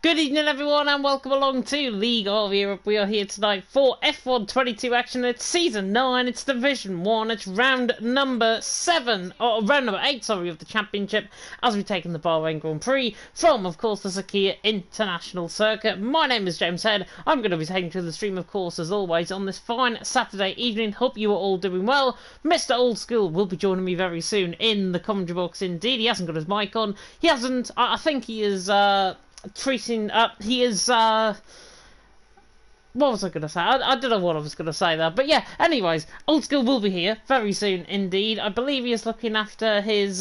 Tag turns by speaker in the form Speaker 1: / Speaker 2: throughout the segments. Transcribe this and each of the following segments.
Speaker 1: Good evening, everyone, and welcome along to League of Europe. We are here tonight for F1 22 action. It's Season 9, it's Division 1, it's round number 7, or round number 8, sorry, of the Championship, as we take in the Bahrain Grand Prix from, of course, the Sakhir International Circuit. My name is James Head. I'm going to be taking to the stream, of course, as always, on this fine Saturday evening. Hope you are all doing well. Mr. Old School will be joining me very soon in the commentary box. Indeed, he hasn't got his mic on. He hasn't, I think he is, treating he is what was I going to say? I don't know what I was going to say there. But yeah, anyways, Old School will be here very soon indeed. I believe he is looking after his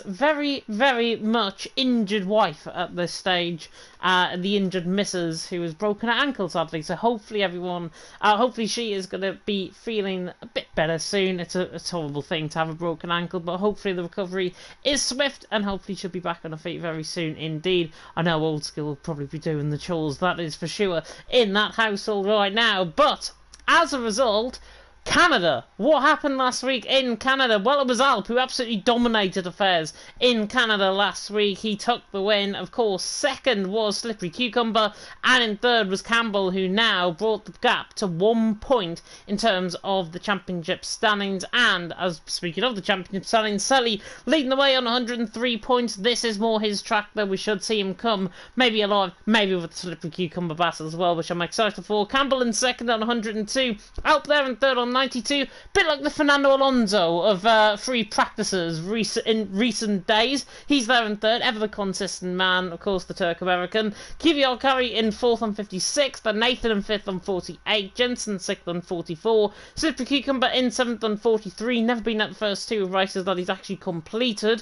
Speaker 1: very, very much injured wife at this stage. The injured missus who has broken her ankle sadly. So hopefully everyone, hopefully she is going to be feeling a bit better soon. It's a horrible thing to have a broken ankle, but hopefully the recovery is swift and hopefully she'll be back on her feet very soon indeed. I know Old School will probably be doing the chores, that is for sure, in that household right now. But as a result, Canada. What happened last week in Canada? Well, it was Alp who absolutely dominated affairs in Canada last week. He took the win. Of course, second was Slippery Cucumber, and in third was Campbell, who now brought the gap to 1 point in terms of the championship standings. And as speaking of the championship standings, Sully leading the way on 103 points. This is more his track, though. We should see him come maybe alive, maybe with the Slippery Cucumber battle as well, which I'm excited for. Campbell in second on 102. Alp there in third on 92, bit like the Fernando Alonso of free practices in recent days. He's there in third, ever the consistent man, of course, the Turk-American. Kvyat Kari in fourth on 56, then Nathan in fifth on 48, Jensen sixth on 44, Slippery Cucumber in seventh on 43, never been at the first two races that he's actually completed.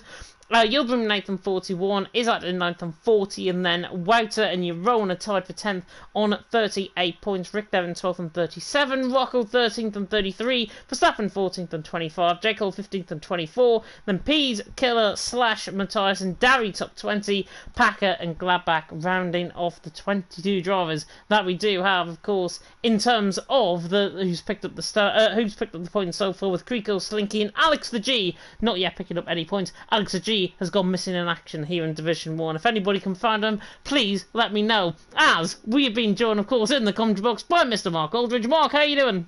Speaker 1: Yildirim Nathan 41, Izzat in 9th on 40, and then Wouter and Jeroen are tied for 10th on 38 points. Rick there in 12th on 37, Rocco 13th on 33, Verstappen 14th on 25, J. Cole 15th on 24, then Pease, Killer, Slash, Matthias and Darry top 20, Packer and Gladbach rounding off the 22 drivers that we do have, of course, in terms of the who's picked up the points so far, with Kriko, Slinky and Alex the G not yet picking up any points. Alex the G has gone missing in action here in Division 1. If anybody can find him, please let me know. As we have been joined, of course, in the commentary box by Mr. Mark Aldridge. Mark, how you doing?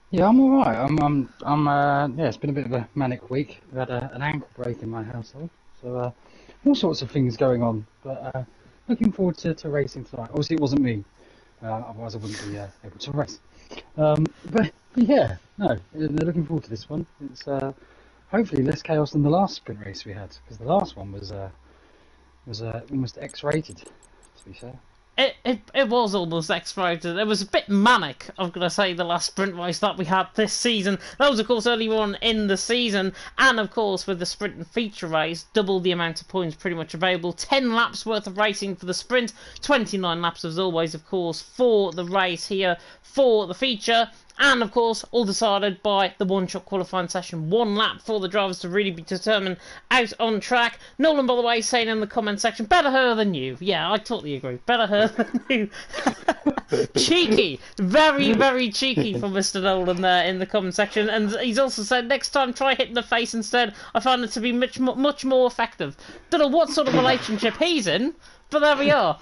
Speaker 2: Yeah, I'm all right. Yeah, it's been a bit of a manic week. We had an ankle break in my household, so all sorts of things going on. But looking forward to racing tonight. Obviously, it wasn't me. Otherwise, I wouldn't be able to race. But yeah, no, looking forward to this one. It's hopefully less chaos than the last sprint race we had, because the last one was almost X-rated, to be fair.
Speaker 1: It was almost X-rated. It was a bit manic, I'm going to say, the last sprint race that we had this season. That was, of course, early on in the season. And, of course, with the sprint and feature race, double the amount of points pretty much available. 10 laps worth of racing for the sprint. 29 laps, as always, of course, for the race here for the feature. And, of course, all decided by the one-shot qualifying session. 1 lap for the drivers to really be determined out on track. Nolan, by the way, saying in the comment section, better her than you. Yeah, I totally agree. Better her than you. Cheeky. Very, very cheeky from Mr. Nolan there in the comment section. And he's also said, next time try hitting the face instead. I find it to be much more effective. Don't know what sort of relationship he's in, but there we are.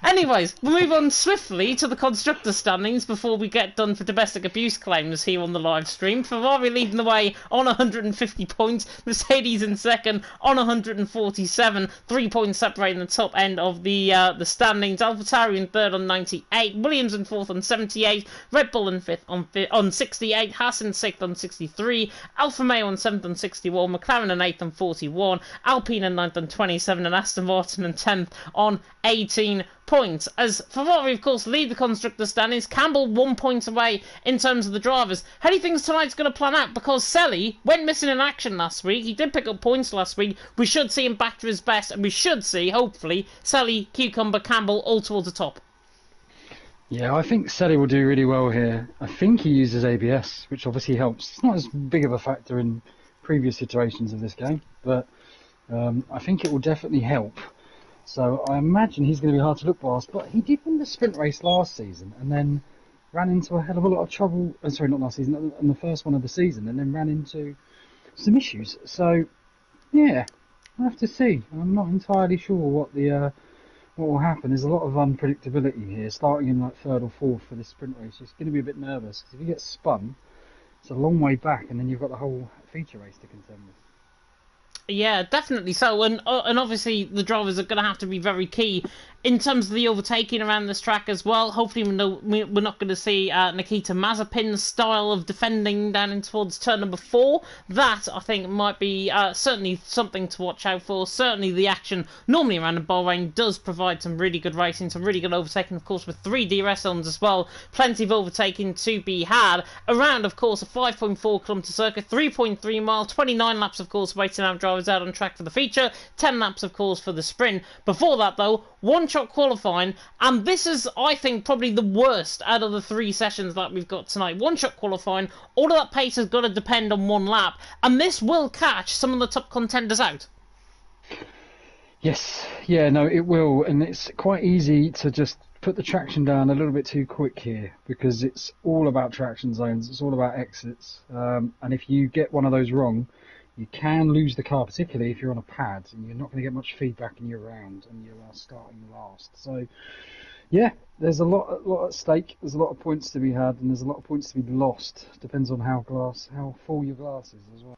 Speaker 1: Anyways, we'll move on swiftly to the constructor standings before we get done for domestic abuse claims here on the live stream. Ferrari leading the way on 150 points. Mercedes in second on 147. 3 points separating the top end of the standings. AlphaTauri in third on 98. Williams in fourth on 78. Red Bull in fifth on 68. Haas in sixth on 63. Alfa Romeo on seventh on 61. McLaren in eighth on 41. Alpine in ninth on 27. And Aston Martin in 10th on 18 points. As Ferrari, of course, lead the constructor standings, Campbell 1 point away in terms of the drivers. How do you think tonight's going to plan out? Because Selly went missing in action last week. He did pick up points last week. We should see him back to his best, and we should see, hopefully, Selly, Cucumber, Campbell all towards the top.
Speaker 2: Yeah, I think Selly will do really well here. I think he uses ABS, which obviously helps. It's not as big of a factor in previous iterations of this game, but I think it will definitely help. So I imagine he's going to be hard to look past, but he did win the sprint race last season and then ran into a hell of a lot of trouble. Sorry, not last season, in the first one of the season, and then ran into some issues. So, yeah, I'll have to see. I'm not entirely sure what the what will happen is a lot of unpredictability here. Starting in like third or fourth for this sprint race, you're going to be a bit nervous because if you get spun, it's a long way back, and then you've got the whole feature race to contend with.
Speaker 1: Yeah, definitely so, and obviously the drivers are going to have to be very key in terms of the overtaking around this track as well. Hopefully we're not going to see Nikita Mazepin's style of defending down in towards turn number 4. That, I think, might be certainly something to watch out for. Certainly the action normally around the Bahrain does provide some really good racing, some really good overtaking, of course, with 3 DRS zones as well. Plenty of overtaking to be had. Around, of course, a 5.4 kilometre circuit, 3.3 mile, 29 laps, of course, waiting out drivers out on track for the feature, 10 laps, of course, for the sprint. Before that, though, one-shot qualifying, and this is, I think, probably the worst out of the 3 sessions that we've got tonight. One-shot qualifying, all of that pace has got to depend on one lap, and this will catch some of the top contenders out.
Speaker 2: Yes, yeah, no, it will, and it's quite easy to just put the traction down a little bit too quick here, because it's all about traction zones, it's all about exits, and if you get one of those wrong, you can lose the car, particularly if you're on a pad, and you're not going to get much feedback in your round, and you are starting last. So, yeah, there's a lot at stake. There's a lot of points to be had, and there's a lot of points to be lost. Depends on how full your glass is as well.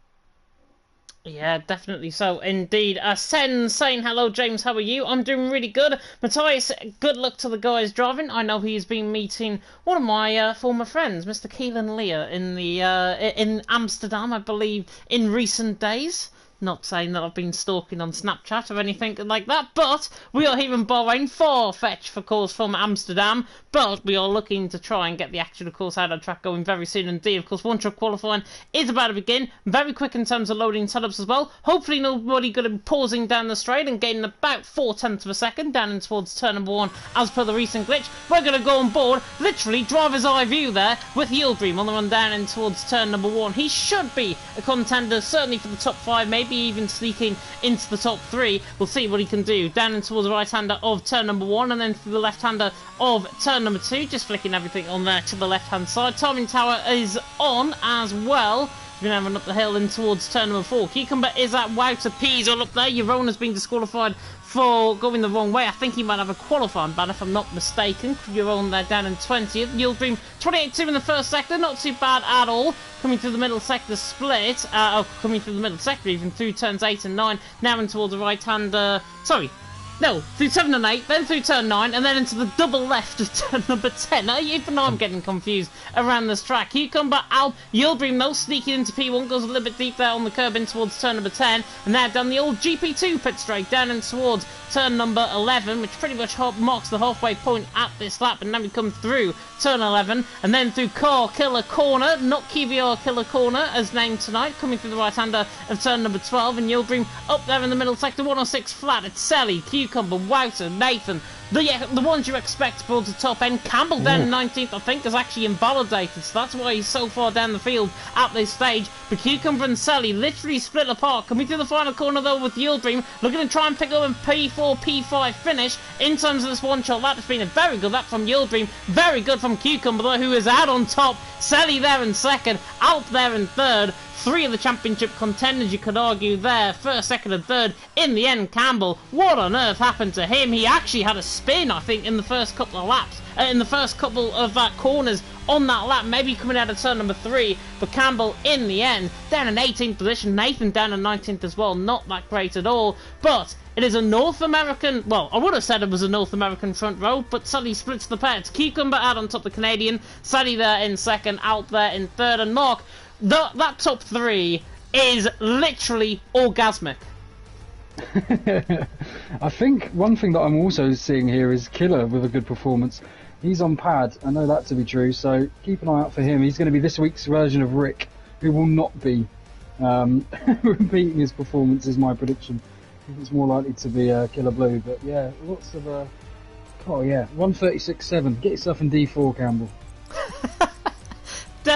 Speaker 1: Yeah, definitely so, indeed. Sen saying, hello, James, how are you? I'm doing really good. Matthias, good luck to the guys driving. I know he's been meeting one of my former friends, Mr. Keelan Lear, in Amsterdam, I believe, in recent days. Not saying that I've been stalking on Snapchat or anything like that, but we are here in Bahrain, far-fetched, of course, from Amsterdam, but we are looking to try and get the action, of course, out of track going very soon indeed. Of course, one-track qualifying is about to begin, very quick in terms of loading setups as well. Hopefully nobody going to be pausing down the straight and gaining about 0.4 of a second down in towards turn number 1 as per the recent glitch. We're going to go on board, literally driver's eye view there, with Yildirim on the run down in towards turn number 1. He should be a contender, certainly for the top 5, maybe even sneaking into the top 3. We'll see what he can do. Down in towards the right-hander of turn number 1, and then through the left-hander of turn number 2. Just flicking everything on there to the left-hand side. Timing tower is on as well. We're going to have up the hill in towards turn number 4. Cucumber is at Wouter P's all up there. Yaron has been disqualified for going the wrong way. I think he might have a qualifying ban if I'm not mistaken. Yaron there down in 20th. Yildirim 28-2 in the first sector. Not too bad at all. Coming through the middle sector split. Coming through the middle sector even through turns 8 and 9. Now in towards the right-hander. No, through 7 and 8, then through turn 9, and then into the double left of turn number 10. Even though I'm getting confused around this track. Cucumber, Alp, Yildirim, though, sneaking into P1, goes a little bit deep there on the curb in towards turn number 10, and now down the old GP2 pit straight, down in towards turn number 11, which pretty much marks the halfway point at this lap, and now we come through turn 11, and then through Car Killer Corner, not QVR Killer Corner, as named tonight, coming through the right-hander of turn number 12, and Yildirim up there in the middle sector, 106 flat, it's Selly, Cucumber, Wouter, Nathan, the ones you expect towards the top end. Campbell down in 19th, I think, is actually invalidated, so that's why he's so far down the field at this stage. But Cucumber and Sally literally split apart. Coming through the final corner, though, with Yildirim, looking to try and pick up a P4, P5 finish in terms of this one-shot lap. It's been a very good lap from Yildirim, very good from Cucumber, though, who is out on top. Sally there in second, Alp there in third. 3 of the championship contenders, you could argue there, first, second and third. In the end, Campbell, what on earth happened to him? He actually had a spin, I think, in the first couple of laps, in the first couple of corners on that lap, maybe coming out of turn number 3, but Campbell in the end down in 18th position, Nathan down in 19th as well, not that great at all, but it is a North American, well, I would have said it was a North American front row, but Sally splits the pairs. Cucumber out on top, the Canadian, Sally there in second, out there in third, and Mark, that top 3 is literally orgasmic.
Speaker 2: I think one thing that I'm also seeing here is Killer with a good performance. He's on pad, I know that to be true, so keep an eye out for him. He's going to be this week's version of Rick, who will not be repeating his performance, is my prediction. I think it's more likely to be Killer Blue, but yeah, lots of 136.7. Get yourself in D4, Campbell.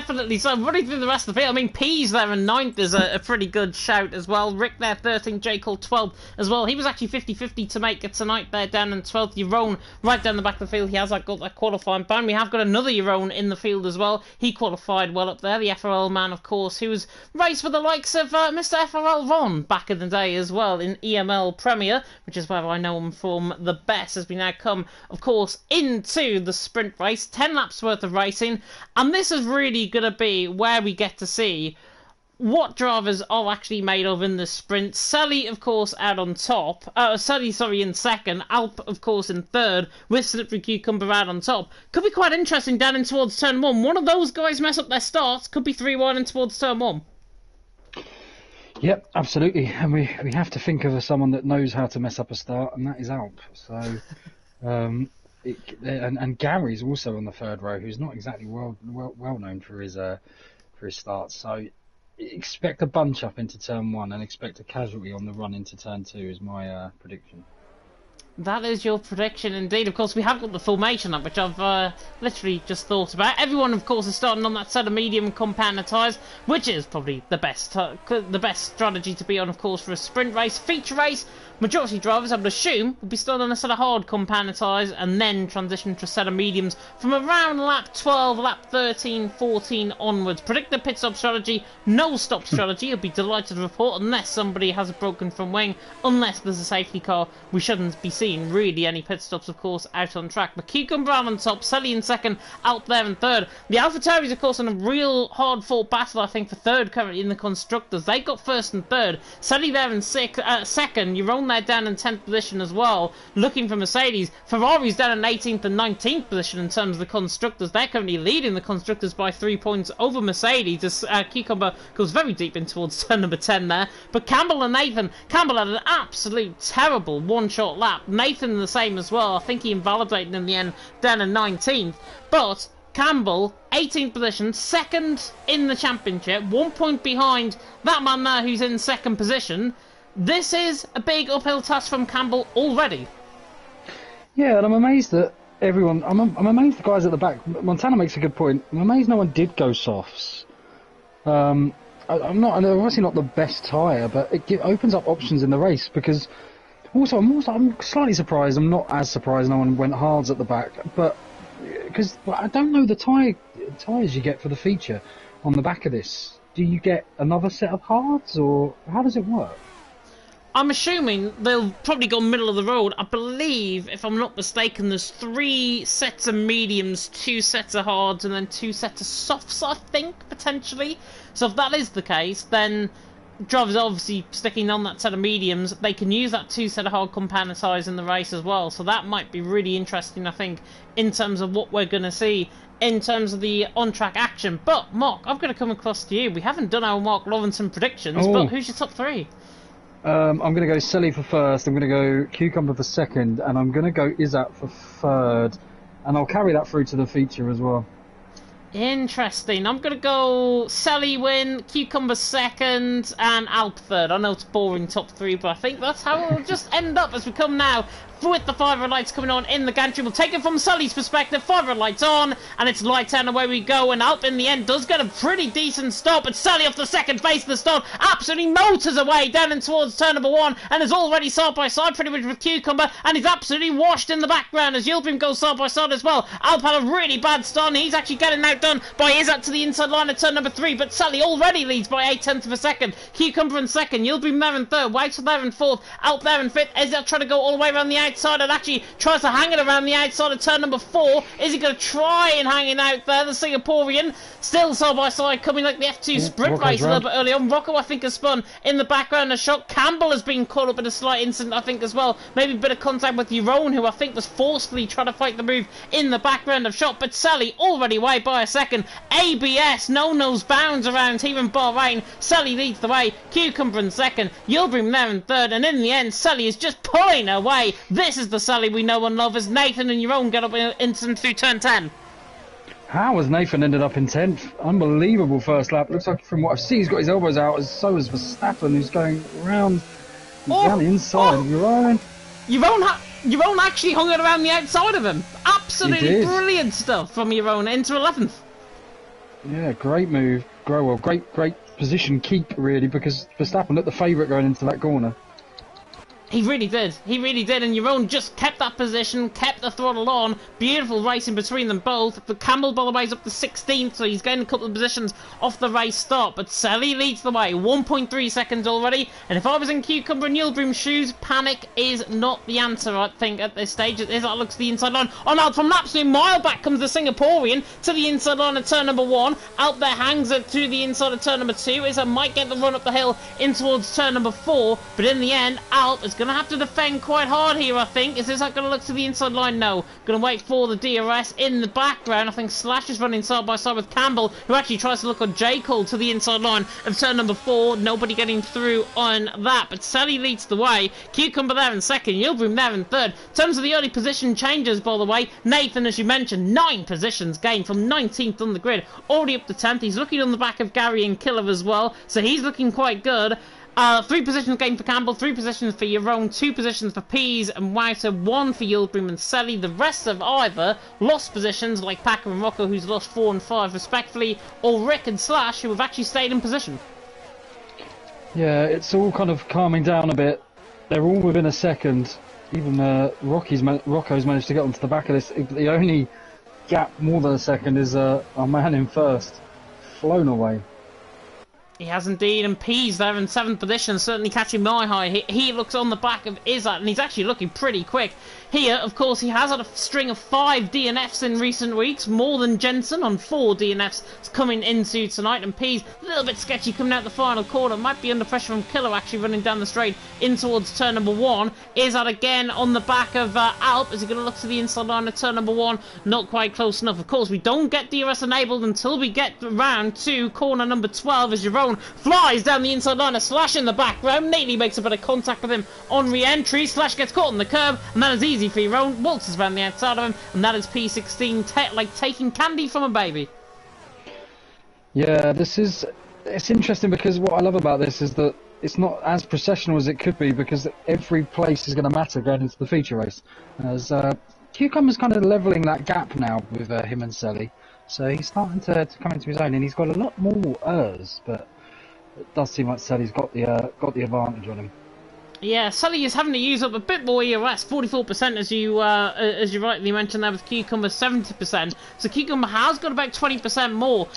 Speaker 1: definitely so. Running through the rest of the field, I mean, P's there in 9th is a pretty good shout as well. Rick there 13th, J. Cole 12th as well. He was actually 50-50 to make it tonight there down in 12th. Jerome right down the back of the field. He has got that qualifying band. We have got another Jerome in the field as well. He qualified well up there. The FRL man, of course, who was raced for the likes of Mr. FRL Ron back in the day as well in EML Premier, which is where I know him from the best, as we now come, of course, into the sprint race. 10 laps worth of racing, and this is really going to be where we get to see what drivers are actually made of in the sprint. Sully, of course, out on top. Sully, sorry, in second. Alp, of course, in third, with Slippery Cucumber out on top. Could be quite interesting down in towards turn 1. One of those guys mess up their starts. Could be 3 wide in towards turn 1.
Speaker 2: Yep, absolutely. And we have to think of someone that knows how to mess up a start, and that is Alp. So, and Gary's also on the third row, who's not exactly well known for his starts. So, expect a bunch up into turn 1 and expect a casualty on the run into turn 2 is my prediction.
Speaker 1: That is your prediction indeed. Of course, we have got the formation up, which I've literally just thought about. Everyone, of course, is starting on that set of medium compound tyres, which is probably the best strategy to be on, of course, for a sprint race. Feature race, majority drivers, I would assume, will be starting on a set of hard compound tyres and then transition to a set of mediums from around lap 12, lap 13, 14 onwards. Predict the pit stop strategy, no stop strategy. You'll be delighted to report, unless somebody has a broken front wing, unless there's a safety car, we shouldn't be seeing really any pit stops, of course, out on track. But Cucumber on top, Sully in second, out there in third. The AlphaTauris, of course, in a real hard-fought battle, I think, for third currently in the constructors. They got first and third. Sully there in second. You're on there down in 10th position as well, looking for Mercedes. Ferrari's down in 18th and 19th position in terms of the constructors. They're currently leading the constructors by 3 points over Mercedes. Cucumber goes very deep in towards turn number 10 there. But Campbell and Nathan, Campbell had an absolute terrible one-shot lap. Nathan the same as well. I think he invalidated in the end down in 19th. But Campbell, 18th position, second in the championship, 1 point behind that man there who's in second position. This is a big uphill task from Campbell already.
Speaker 2: Yeah, and I'm amazed that everyone... I'm amazed the guys at the back. Montana makes a good point. I'm amazed no one did go softs. I'm obviously not the best tyre, but it opens up options in the race because... Also, I'm slightly surprised. I'm not as surprised no one went hards at the back, but because I don't know the tyres you get for the feature on the back of this. Do you get another set of hards, or how does it work?
Speaker 1: I'm assuming they'll probably go middle of the road. I believe, if I'm not mistaken, there's 3 sets of mediums, 2 sets of hards, and then 2 sets of softs, I think, potentially. So if that is the case, then drivers obviously sticking on that set of mediums, they can use that 2 set of hard compound tyres in the race as well. So that might be really interesting, I think, in terms of what we're going to see in terms of the on-track action. But, Mark, I'm going to come across to you. We haven't done our Mark Lawrenson predictions, but who's your top 3?
Speaker 2: I'm going to go Sully for first, I'm going to go Cucumber for second, and I'm going to go Izzat for third. And I'll carry that through to the feature as well.
Speaker 1: Interesting. I'm going to go Sally win, Cucumber second, and Alp third. I know it's boring top 3, but I think that's how it'll just end up as we come now with the 5 red lights coming on in the gantry. We'll take it from Sully's perspective. 5 red lights on, and it's lights out and away we go. And Alp in the end does get a pretty decent stop, but Sully off the second face of the start absolutely motors away down and towards turn number 1, and is already side by side pretty much with Cucumber, and he's absolutely washed in the background as Yilbrim goes side by side as well. Alp had a really bad start, and he's actually getting outdone by Izzat to the inside line of turn number 3, but Sully already leads by 8/10 of a second. Cucumber in second, Yilbrim there in third, White there in fourth, Alp there in fifth. Izzat trying to go all the way around the outside and actually tries to hang it around the outside of turn number 4. Is he going to try and hang it out there? The Singaporean still side by side, coming like the F2 sprint race a little bit early on. Rocco, I think, has spun in the background a shot. Campbell has been caught up in a slight incident, I think, as well. Maybe a bit of contact with Yaron, who I think was forcefully trying to fight the move in the background of shot. But Sally already away by a second. ABS, no-nose bounds around here in Bahrain. Sally leads the way. Cucumber in second. Yilbrim there in third. And in the end, Sally is just pulling away. This is the Sally we know and love as Nathan and Yaron get up instant through turn 10.
Speaker 2: How has Nathan ended up in 10th? Unbelievable first lap. Looks like from what I've seen, he's got his elbows out, as so is Verstappen, who's going around down the inside of Yaron.
Speaker 1: Yaron actually hung it around the outside of him. Absolutely brilliant stuff from Yaron into 11th.
Speaker 2: Yeah, great move. Great position keep, really, because Verstappen looked the favourite going into that corner.
Speaker 1: He really did. He really did. And Jeroen just kept that position, kept the throttle on. Beautiful racing between them both. But Campbell, by the way, is up to 16th, so he's getting a couple of positions off the race start. But Selly leads the way. 1.3 seconds already. And if I was in Cucumber and Yildirim's shoes, panic is not the answer, I think, at this stage. As that looks to the inside line. Oh, now from an absolute mile back comes the Singaporean to the inside line of turn number 1. Out there hangs it to the inside of turn number 2. As I might get the run up the hill in towards turn number 4. But in the end, Alp is going to have to defend quite hard here, I think. Is this not going to look to the inside line? No. Going to wait for the DRS in the background. I think Slash is running side by side with Campbell, who actually tries to look on J. Cole to the inside line of turn number 4. Nobody getting through on that, but Sally leads the way. Cucumber there in second, Yildirim there in third. In terms of the early position changes, by the way, Nathan, as you mentioned, 9 positions gained from 19th on the grid, already up to 10th. He's looking on the back of Gary and Killer as well, so he's looking quite good. 3 positions gained for Campbell, 3 positions for Jeroen, 2 positions for Pease and Wouter, 1 for Yildirim and Selly. The rest have either lost positions, like Packer and Rocco, who's lost 4 and 5 respectively, or Rick and Slash, who have actually stayed in position.
Speaker 2: Yeah, it's all kind of calming down a bit. They're all within a second. Even Rocco's managed to get onto the back of this. The only gap more than a second is our man in first. Flown away.
Speaker 1: He has indeed, and Pease there in 7th position, certainly catching my eye. He looks on the back of Izzat, and he's actually looking pretty quick. Here, of course, he has had a string of 5 DNFs in recent weeks, more than Jensen on 4 DNFs coming into tonight, and Pease, a little bit sketchy coming out the final corner, might be under pressure from Killer actually running down the straight in towards turn number 1. Izzat again on the back of Alp. Is he going to look to the inside line of turn number 1? Not quite close enough. Of course, we don't get DRS enabled until we get round to corner number 12 as Jeroen flies down the inside line, a Slash in the background, neatly makes a bit of contact with him on re-entry. Slash gets caught on the curb, and that is easy for Jeroen, waltzes around the outside of him, and that is P16 like taking candy from a baby.
Speaker 2: Yeah, it's interesting because what I love about this is that it's not as processional as it could be, because every place is going to matter going into the feature race. As Cucumber's kind of levelling that gap now with him and Selly, so he's starting to come into his own, and he's got a lot more errs, but it does seem like Selly's got the advantage on him.
Speaker 1: Yeah, Sully is having to use up a bit more EOS, 44% as you rightly mentioned there, with Cucumber 70%. So Cucumber has got about 20% more.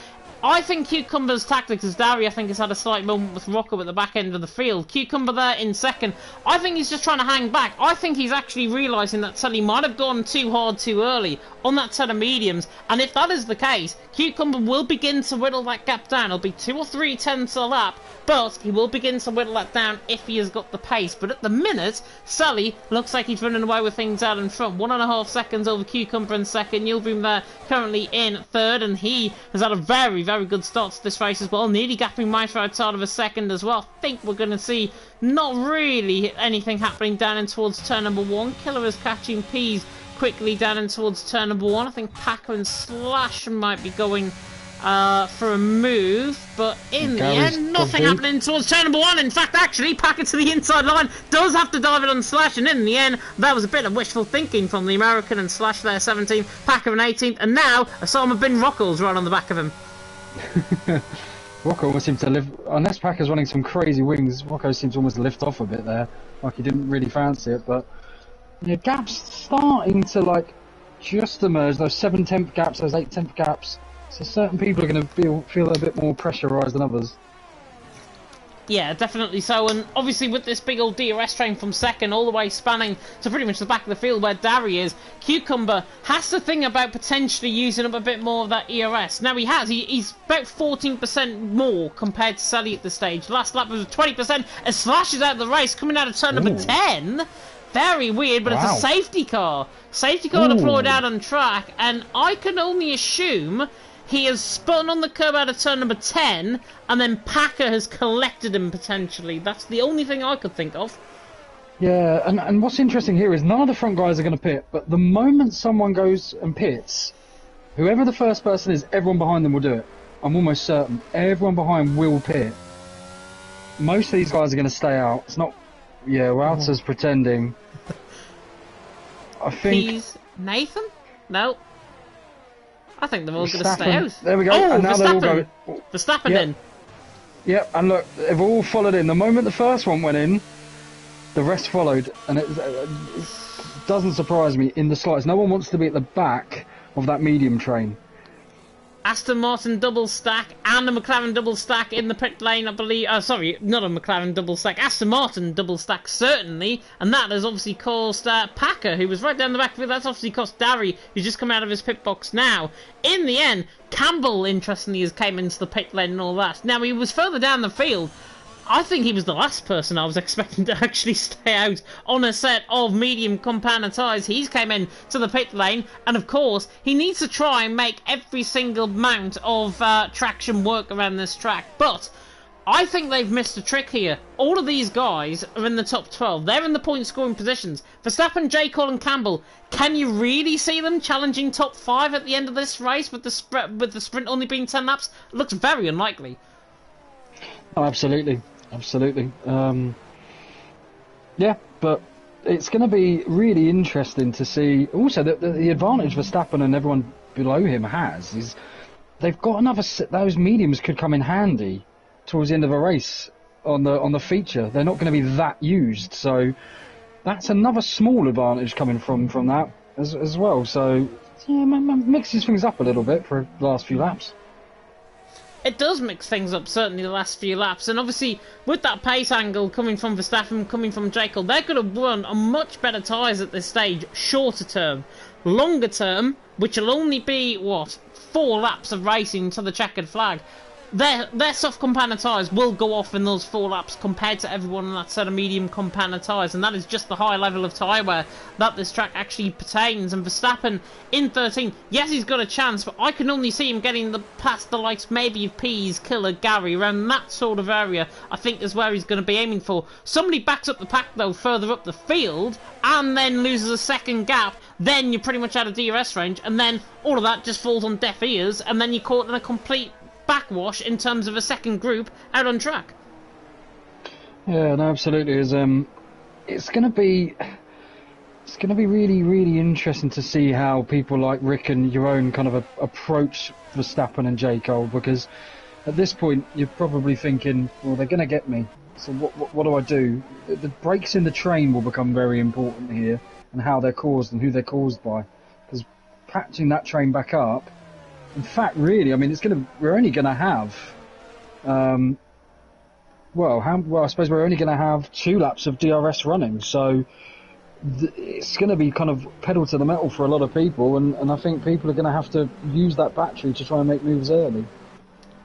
Speaker 1: I think Cucumber's tactics, as Dari I think has had a slight moment with Rocco at the back end of the field. Cucumber there in second. I think he's just trying to hang back. I think he's actually realising that Sully might have gone too hard too early on that set of mediums. And if that is the case, Cucumber will begin to whittle that gap down. It'll be 2 or 3 tenths a lap, but he will begin to whittle that down if he has got the pace. But at the minute, Sully looks like he's running away with things out in front. 1.5 seconds over Cucumber in second. Yildirim there currently in third, and he has had a very good start to this race as well. Nearly gapping Mitra outside of a second as well. I think we're going to see not really anything happening down in towards turn number 1. Killer is catching Pease quickly down in towards turn number 1. I think Packer and Slash might be going for a move, but in the end, nothing happening towards turn number 1. In fact, actually, Packer to the inside line does have to dive it on Slash, and in the end, that was a bit of wishful thinking from the American, and Slash there 17th, Packer in 18th, and now Osama bin Rockles right on the back of him.
Speaker 2: Rocco almost seems to live, unless Packer's running some crazy wings, Rocco seems to almost lift off a bit there, like he didn't really fancy it, but yeah, gaps starting to like just emerge, those 7/10 gaps, those 8/10 gaps, so certain people are going to feel a bit more pressurised than others.
Speaker 1: Yeah, definitely so, and obviously with this big old DRS train from second all the way spanning to pretty much the back of the field where Dari is, Cucumber has to think about potentially using up a bit more of that ERS. Now he has, he's about 14% more compared to Sally at this stage. Last lap was 20% as Slash is out of the race, coming out of turn number 10. Very weird, but it's a safety car. Safety car deployed out on track, and I can only assume he has spun on the curb out of turn number 10, and then Packer has collected him potentially. That's the only thing I could think of.
Speaker 2: Yeah, and what's interesting here is none of the front guys are going to pit, but the moment someone goes and pits, whoever the first person is, everyone behind them will do it. I'm almost certain. Everyone behind will pit. Most of these guys are going to stay out. It's not... Yeah, Wouter's pretending. I think...
Speaker 1: He's... Nathan? No. I think they're all going to stay out.
Speaker 2: There we go.
Speaker 1: Oh,
Speaker 2: and now they're all
Speaker 1: Verstappen.
Speaker 2: going.
Speaker 1: Verstappen
Speaker 2: Yep.
Speaker 1: in.
Speaker 2: Yep, and look, they've all followed in. The moment the first one went in, the rest followed, and it doesn't surprise me in the slightest. No one wants to be at the back of that medium train.
Speaker 1: Aston Martin double stack and a McLaren double stack in the pit lane, I believe. Sorry, not a McLaren double stack. Aston Martin double stack, certainly. And that has obviously caused Packer, who was right down the back of it. That's obviously cost Darry, who's just come out of his pit box now. In the end, Campbell, interestingly, has came into the pit lane and all that. Now, he was further down the field. I think he was the last person I was expecting to actually stay out on a set of medium compound tyres. He's came in to the pit lane, and of course, he needs to try and make every single amount of traction work around this track. But I think they've missed a trick here. All of these guys are in the top 12. They're in the point-scoring positions. Verstappen, J. Cole and Campbell, can you really see them challenging top 5 at the end of this race with the sprint only being 10 laps? It looks very unlikely.
Speaker 2: Oh, absolutely. Absolutely. Yeah, but it's going to be really interesting to see. Also, the advantage Verstappen and everyone below him has is they've got another. Those mediums could come in handy towards the end of a race on the feature. They're not going to be that used, so that's another small advantage coming from that as well. So yeah, mixes things up a little bit for the last few laps.
Speaker 1: It does mix things up, certainly the last few laps, and obviously with that pace angle coming from Verstappen, coming from Jekyll, they're going to run on much better tyres at this stage, shorter term. Longer term, which will only be, 4 laps of racing to the checkered flag, their soft compound tyres will go off in those 4 laps compared to everyone on that set of medium compound tyres, and that is just the high level of tyre wear that this track actually pertains. And Verstappen in 13, yes, he's got a chance, but I can only see him getting past the likes maybe of Pease, Killer, Gary, around that sort of area. I think is where he's going to be aiming for. Somebody backs up the pack though further up the field and then loses a second gap, then you're pretty much out of DRS range, and then all of that just falls on deaf ears, and then you're caught in a complete backwash in terms of a second group out on track.
Speaker 2: Yeah, no, absolutely. It's going to be really, really interesting to see how people like Rick and your own kind of approach Verstappen and J. Cole, because at this point you're probably thinking, well, they're going to get me. So what do I do? The breaks in the train will become very important here, and how they're caused and who they're caused by, because patching that train back up. In fact, really, I mean, we're only going to have, I suppose we're only going to have 2 laps of DRS running, so it's going to be kind of pedal to the metal for a lot of people, and I think people are going to have to use that battery to try and make moves early.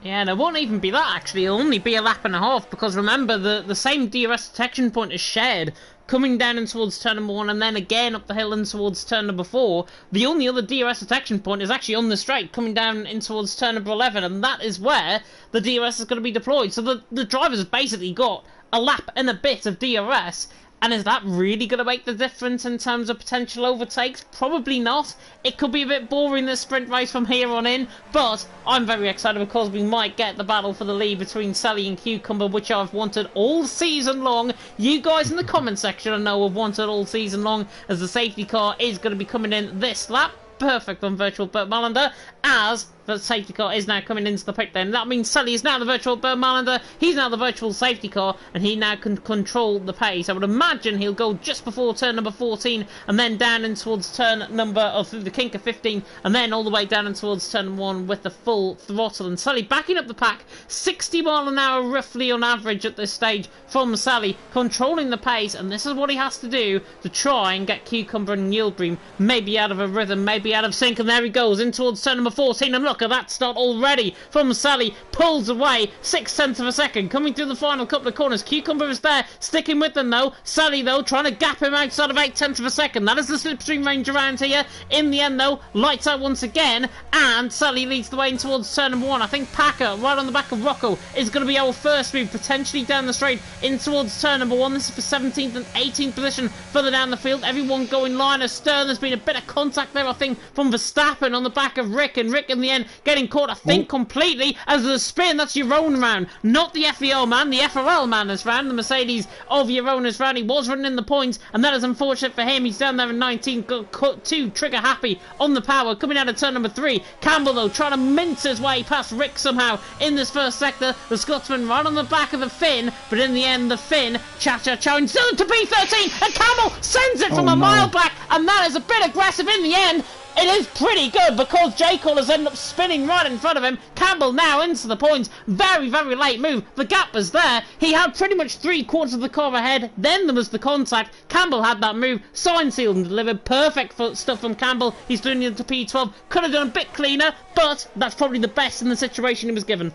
Speaker 1: Yeah, and it won't even be that, actually. It'll only be a lap and a half, because remember, the same DRS detection point is shared, coming down in towards turn number 1, and then again up the hill in towards turn number 4. The only other DRS detection point is actually on the straight, coming down in towards turn number 11, and that is where the DRS is going to be deployed. So the drivers have basically got a lap and a bit of DRS. And is that really going to make the difference in terms of potential overtakes? Probably not. It could be a bit boring, this sprint race from here on in, but I'm very excited because we might get the battle for the lead between Sally and Cucumber, which I've wanted all season long. You guys in the comment section I know have wanted all season long, as the safety car is going to be coming in this lap. Perfect on virtual Bert Malander, as the safety car is now coming into the pit lane. That means Sully is now the virtual Bert Malander, he's now the virtual safety car, and he now can control the pace. I would imagine he'll go just before turn number 14, and then down in towards turn number, through the kink of 15, and then all the way down in towards turn 1 with the full throttle. And Sully backing up the pack, 60 mile an hour roughly on average at this stage from Sully, controlling the pace, and this is what he has to do to try and get Cucumber and Yieldbream maybe out of a rhythm, maybe out of sync. And there he goes in towards turn number 14, and look at that start already from Sally. Pulls away 6/10 of a second, coming through the final couple of corners. Cucumber is there, sticking with them though. Sally though trying to gap him outside of 8/10 of a second. That is the slipstream range around here. In the end though, lights out once again, and Sally leads the way in towards turn number 1. I think Packer, right on the back of Rocco, is going to be our first move, potentially down the straight in towards turn number 1. This is for 17th and 18th position further down the field. Everyone going line astern. There's been a bit of contact there, I think, from Verstappen on the back of Rick, and Rick in the end again, getting caught, I think, completely as the spin. That's your own round, not the FEO man, the FRL man this round, the Mercedes of your own this round. He was running in the points, and that is unfortunate for him. He's down there in 19, got cut 2, trigger happy on the power, coming out of turn number 3. Campbell, though, trying to mince his way past Rick somehow in this first sector. The Scotsman right on the back of the Finn, but in the end, the Finn, cha-cha-cha, and still to B13, and Campbell sends it from a mile back, and that is a bit aggressive in the end. It is pretty good because J. Callers end up spinning right in front of him. Campbell now into the points. Very, very late move. The gap was there. He had pretty much 3/4 of the car ahead. Then there was the contact. Campbell had that move. Signed, sealed and delivered. Perfect stuff from Campbell. He's doing it to P12. Could have done a bit cleaner, but that's probably the best in the situation he was given.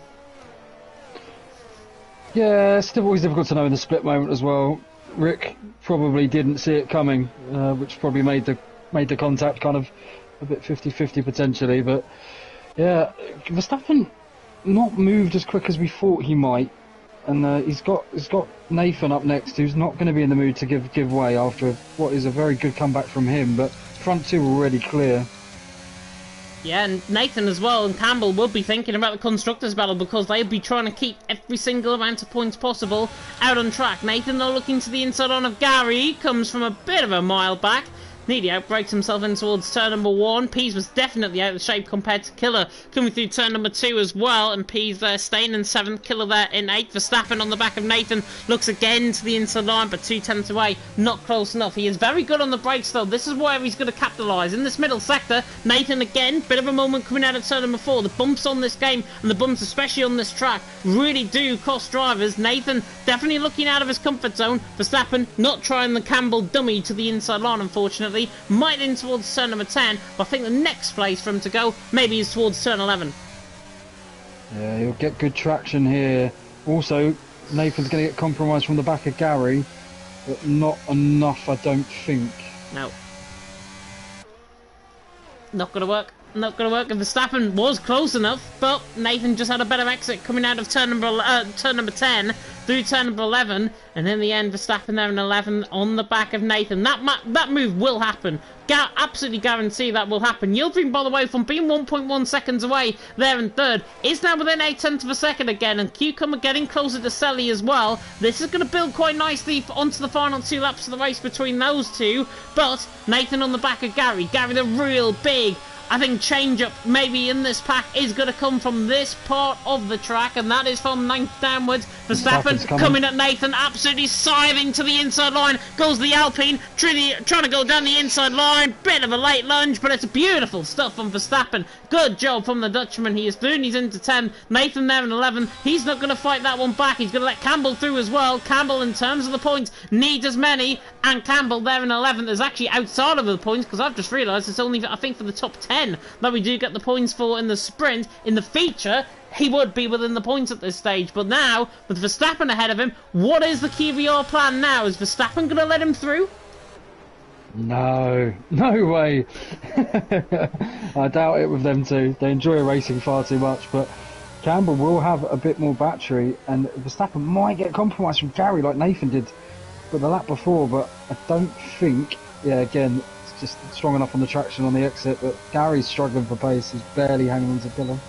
Speaker 2: Yeah, it's always difficult to know in the split moment as well. Rick probably didn't see it coming, which probably made the contact kind of a bit 50-50 potentially, but yeah, Verstappen not moved as quick as we thought he might, and he's got Nathan up next, who's not going to be in the mood to give way after what is a very good comeback from him, but front two already clear.
Speaker 1: Yeah, and Nathan as well and Campbell will be thinking about the Constructors' battle because they'll be trying to keep every single amount of points possible out on track. Nathan, though, looking to the inside on of Gary, comes from a bit of a mile back. Nearly outbreaks himself in towards turn number 1. Pease was definitely out of shape compared to Killer coming through turn number 2 as well, and Pease there staying in 7th, Killer there in 8th. Verstappen on the back of Nathan looks again to the inside line, but 2/10 away, not close enough. He is very good on the brakes though. This is where he's going to capitalise. In this middle sector, Nathan again, bit of a moment coming out of turn number 4. The bumps on this game, and the bumps especially on this track, really do cost drivers. Nathan definitely looking out of his comfort zone. Verstappen not trying the Campbell dummy to the inside line, unfortunately. Might in towards turn number 10, but I think the next place for him to go maybe is towards turn 11.
Speaker 2: Yeah, he'll get good traction here. Also, Nathan's going to get compromised from the back of Gary, but not enough, I don't think.
Speaker 1: No. Not going to work. Not going to work. And Verstappen was close enough, but Nathan just had a better exit coming out of turn number 10 through turn number 11, and in the end, Verstappen there in 11 on the back of Nathan. That move will happen. Absolutely guarantee that will happen. Yildirim, by the way, from being 1.1 seconds away there in 3rd, is now within 0.8 of a second again, and Cucumber getting closer to Selly as well. This is going to build quite nicely onto the final 2 laps of the race between those two, but Nathan on the back of Gary. Gary, the real big, I think, change-up maybe in this pack is going to come from this part of the track, and that is from 9th downwards. Verstappen coming at Nathan, absolutely scything to the inside line. Goes the Alpine, trying to go down the inside line. Bit of a late lunge, but it's beautiful stuff from Verstappen. Good job from the Dutchman. He is through, he's into 10. Nathan there in 11. He's not going to fight that one back. He's going to let Campbell through as well. Campbell, in terms of the points, needs as many, and Campbell there in 11th is actually outside of the points, because I've just realised it's only, I think, for the top 10 that we do get the points for in the sprint. In the feature, he would be within the points at this stage, but now, with Verstappen ahead of him, what is the QVR plan now? Is Verstappen going to let him through?
Speaker 2: No way. I doubt it with them two. They enjoy racing far too much, but Campbell will have a bit more battery, and Verstappen might get compromised from Gary like Nathan did for the lap before, but I don't think, yeah, again, it's just strong enough on the traction on the exit, but Gary's struggling for pace. He's barely hanging on to Dillon.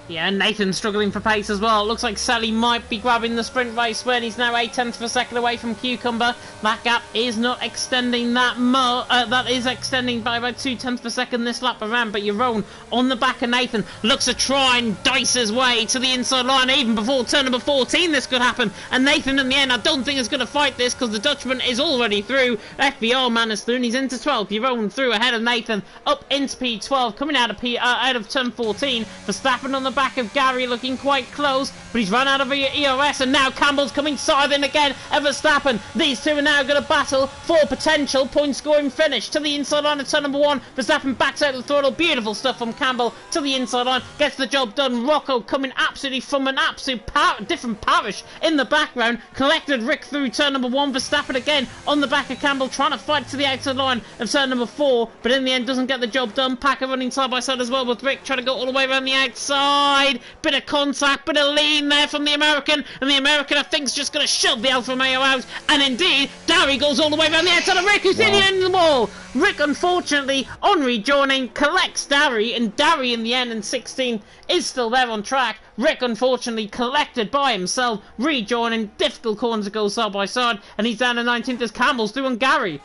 Speaker 1: Yeah, Nathan's struggling for pace as well. It looks like Sally might be grabbing the sprint race when he's now 0.8 of a second away from Cucumber. That gap is not extending that much. That is extending by about 0.2 of a second this lap around. But Yaron on the back of Nathan looks to try and dice his way to the inside line. Even before turn number 14 this could happen. And Nathan in the end, I don't think is going to fight this because the Dutchman is already through. FBR man is through and he's into 12th. Yaron through ahead of Nathan up into P12. Coming out of turn 14. Verstappen on the back of Gary looking quite close, but he's run out of EOS, and now Campbell's coming scything again at Verstappen. These two are now going to battle for potential point scoring finish. To the inside line of turn number 1, Verstappen backs out the throttle. Beautiful stuff from Campbell to the inside line, gets the job done. Rocco coming absolutely from an absolute different parish in the background, collected Rick through turn number 1. Verstappen again on the back of Campbell, trying to fight to the outside line of turn number 4, but in the end doesn't get the job done. Packer running side by side as well with Rick, trying to go all the way around the outside. wide. Bit of contact, bit of lean there from the American. And the American, I think, is just going to shove the Alfa Romeo out. And indeed, Darry goes all the way around the outside of Rick, who's in the end of the wall. Rick, unfortunately, on rejoining, collects Darry. And Darry, in the end, in 16, is still there on track. Rick, unfortunately, collected by himself, rejoining. Difficult corners to go side by side. And he's down to 19th as Campbell's doing Gary.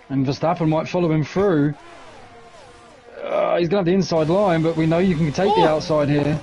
Speaker 2: And Verstappen might follow him through. He's going to have the inside line, but we know you can take the outside here.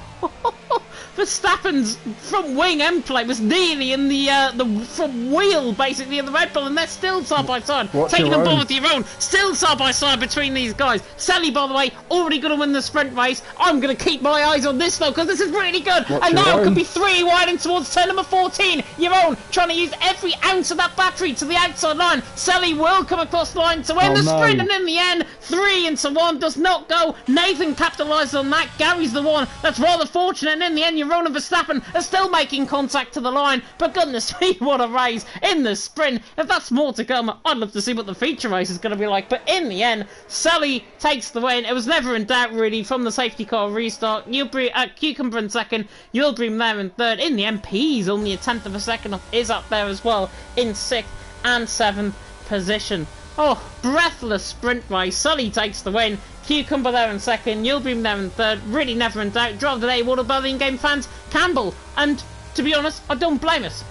Speaker 1: Verstappen's front wing end plate was nearly in the front wheel, basically, of the Red Bull, and they're still side by side. Taking them both with your own. Still side by side between these guys. Sally, by the way, already going to win the sprint race. I'm going to keep my eyes on this, though, because this is really good. And now it could be 3 wide in towards turn number 14. Your own, trying to use every ounce of that battery to the outside line. Sally will come across the line to win the sprint, and in the end, 3 into 1 does not go. Nathan capitalised on that. Gary's the one that's rather fortunate, and in the end, Ron and Verstappen are still making contact to the line, but goodness me, what a race in the sprint. If that's more to come, I'd love to see what the feature race is going to be like, but in the end, Sally takes the win. It was never in doubt, really, from the safety car restart. Cucumber in second, Yildirim there in third. In the MPs, only a tenth of a second off, is up there as well in 6th and 7th position. Oh, breathless sprint race. Sully takes the win. Cucumber there in second. Yildirim there in third. Really never in doubt. Drive of the day, what about the in-game fans? Campbell. And, to be honest, I don't blame us.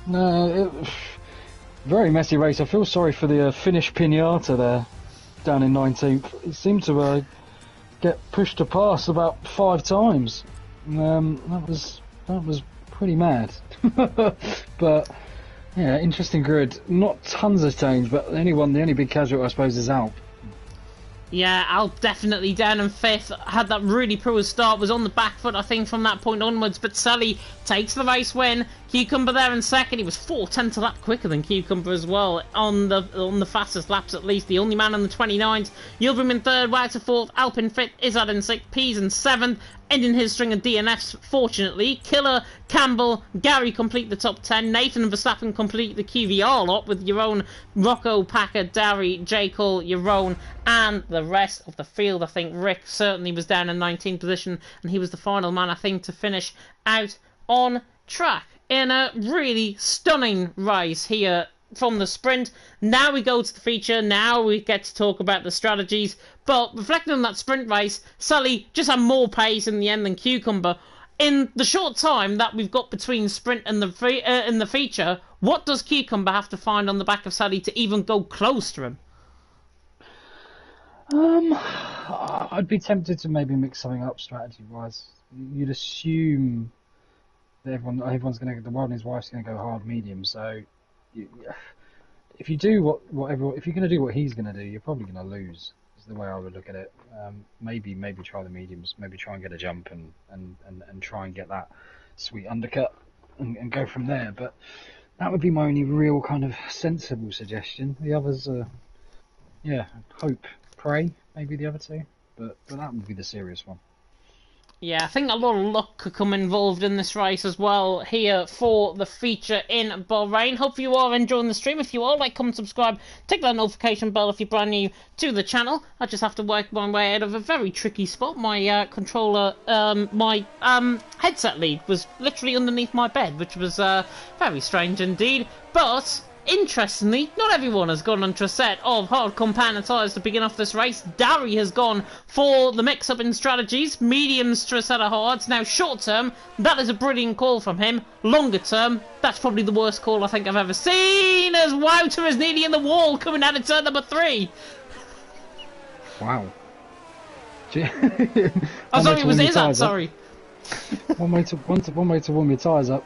Speaker 2: No, very messy race. I feel sorry for the Finnish Pinata there, down in 19th. It seemed to get pushed to pass about 5 times. That was pretty mad. But... yeah, interesting grid. Not tons of change, but the only big casualty, I suppose, is Alp.
Speaker 1: Yeah, Alp definitely down in 5th. Had that really poor start, was on the back foot, I think, from that point onwards. But Sully takes the race win. Cucumber there in second. He was 4/10 a lap quicker than Cucumber as well, on the fastest laps at least. The only man on the 29s. Yildirim in third, Wouter 4th, Alp in 5th, Izzard in 6th, Pease in 7th. Ending his string of DNFs, fortunately. Killer, Campbell, Gary complete the top 10. Nathan and Verstappen complete the QVR lot with your own Rocco, Packer, Darry, J. Cole, your own, and the rest of the field. I think Rick certainly was down in 19th position, and he was the final man, I think, to finish out on track in a really stunning race here from the sprint. Now we go to the feature. Now we get to talk about the strategies. But reflecting on that sprint race, Sully just had more pace in the end than Cucumber. In the short time that we've got between sprint and the feature, what does Cucumber have to find on the back of Sully to even go close to him?
Speaker 2: I'd be tempted to maybe mix something up strategy-wise. You'd assume that everyone's going to, the world and his wife's going to go hard medium. So if you do if you're going to do what he's going to do, you're probably going to lose. Is the way I would look at it. Maybe try the mediums. Maybe try and get a jump and try and get that sweet undercut and go from there. But that would be my only real kind of sensible suggestion. The others are, hope, pray, maybe the other two. But that would be the serious one.
Speaker 1: Yeah, I think a lot of luck could come involved in this race as well here for the feature in Bahrain. Hope you are enjoying the stream. If you are, like, comment, subscribe, tick that notification bell if you're brand new to the channel. I just have to work my way out of a very tricky spot. My controller, my headset lead was literally underneath my bed, which was very strange indeed. But interestingly, not everyone has gone onto a set of hard compound tyres to begin off this race. Darry has gone for the mix-up in strategies, mediums to a set of hards. Now, short term, that is a brilliant call from him. Longer term, that's probably the worst call I think I've ever seen, as Wouter is nearly in the wall coming out of turn number 3.
Speaker 2: Wow.
Speaker 1: Oh, sorry, it was Izzard, sorry.
Speaker 2: one way to warm your tyres up.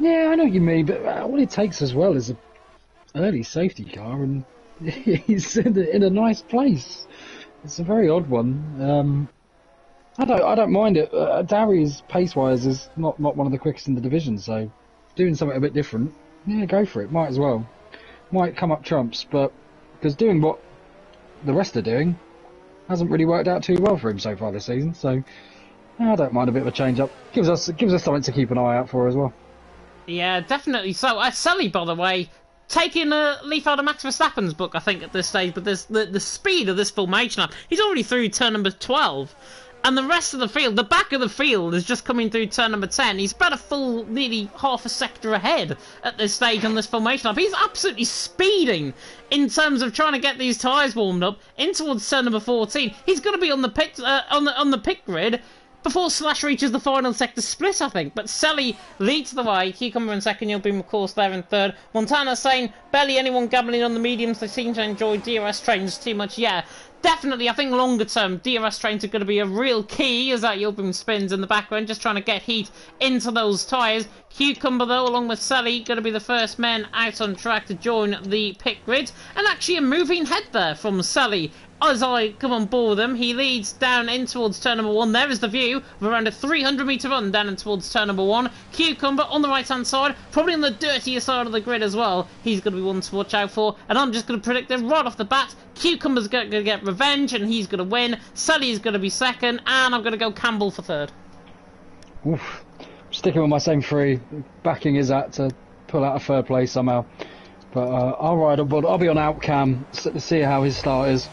Speaker 2: Yeah, I know what you mean, but all it takes as well is an early safety car, and he's in a nice place. It's a very odd one. I don't mind it. Darry's pace-wise is not one of the quickest in the division, so doing something a bit different, yeah, go for it. Might as well. Might come up trumps, but because doing what the rest are doing hasn't really worked out too well for him so far this season. So I don't mind a bit of a change-up. Gives us something to keep an eye out for as well.
Speaker 1: Yeah, definitely so. Sully, by the way, taking a leaf out of Max Verstappen's book, I think, at this stage, but there's the speed of this formation up. He's already through turn number 12. And the rest of the field, the back of the field, is just coming through turn number 10. He's about a full, nearly half a sector ahead at this stage on this formation lap. He's absolutely speeding in terms of trying to get these tyres warmed up in towards turn number 14. He's going to be on the pit on the pit grid before Slash reaches the final sector split, I think. But Selly leads the way. Cucumber in second, You'll be, of course, there in third. Montana saying, barely anyone gambling on the mediums. They seem to enjoy DRS trains too much. Yeah, definitely, I think longer term, DRS trains are going to be a real key as that Yilbum spins in the background, just trying to get heat into those tyres. Cucumber, though, along with Sally, going to be the first men out on track to join the pit grid. And actually a moving head there from Sally. As I come on board him, he leads down in towards turn number 1. There is the view of around a 300-metre run down in towards turn number 1. Cucumber on the right-hand side, probably on the dirtier side of the grid as well. He's going to be one to watch out for. And I'm just going to predict it right off the bat. Cucumber's going to get revenge and he's going to win. Sully's going to be second. And I'm going to go Campbell for third.
Speaker 2: Oof. Sticking with my same three. Backing is that to pull out a third place somehow. But I'll ride on board. I'll be on outcam to see how his start is.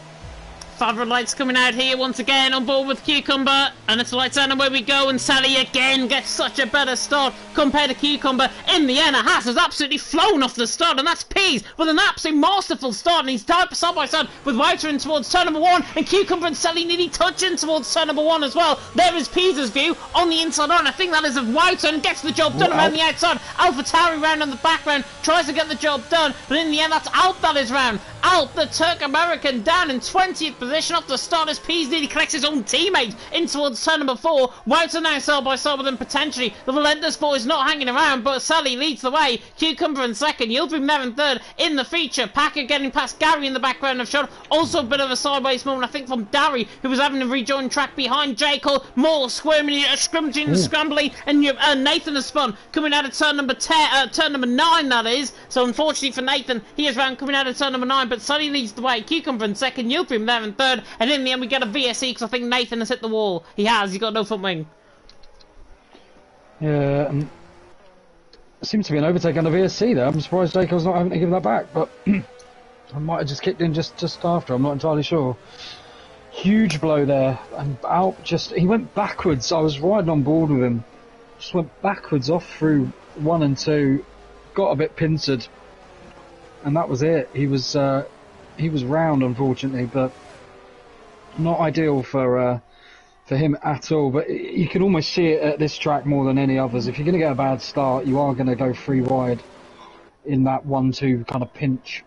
Speaker 1: Father Lights coming out here once again on board with Cucumber, and it's lights out and away we go, and Sally again gets such a better start compared to Cucumber. In the end, Haas has absolutely flown off the start, and that's Pease with an absolute masterful start, and he's tied side by side with Wouter in towards turn number 1, and Cucumber and Sally nearly touching towards turn number 1 as well. There is Pease's view on the inside on. I think that is of Wouter, and gets the job done around the outside. AlphaTauri round on the background, tries to get the job done, but in the end, that's Alp that is round. Alp, the Turk-American, down in 20th position off the start as Pease nearly collects his own teammate in towards turn number 4. Wouter now side by side with him potentially. The Relentless boys not hanging around, but Sally leads the way. Cucumber in second, Yildirim there in third in the feature. Packer getting past Gary in the background of shot. Also a bit of a sideways moment, I think, from Darry, who was having to rejoin track behind Jekyll. More squirming, scrummaging and scrambling, and Nathan has spun coming out of turn number 10, turn number 9 that is. So unfortunately for Nathan, he is round coming out of turn number 9, but Sally leads the way. Cucumber in second, Yildirim there in third, and in the end we get a VSE because I think Nathan has hit the wall. He has, he's got no front wing.
Speaker 2: Yeah, it seems to be an overtake on the VSC there. I'm surprised Jacob's not having to give that back, but I might have just kicked in just after, I'm not entirely sure. Huge blow there, and Alp he went backwards. I was riding on board with him, just went backwards off through 1 and 2, got a bit pincered, and that was it. He was round, unfortunately, but not ideal for him at all. But you can almost see it at this track more than any others. If you're going to get a bad start, you are going to go 3 wide in that 1-2 kind of pinch.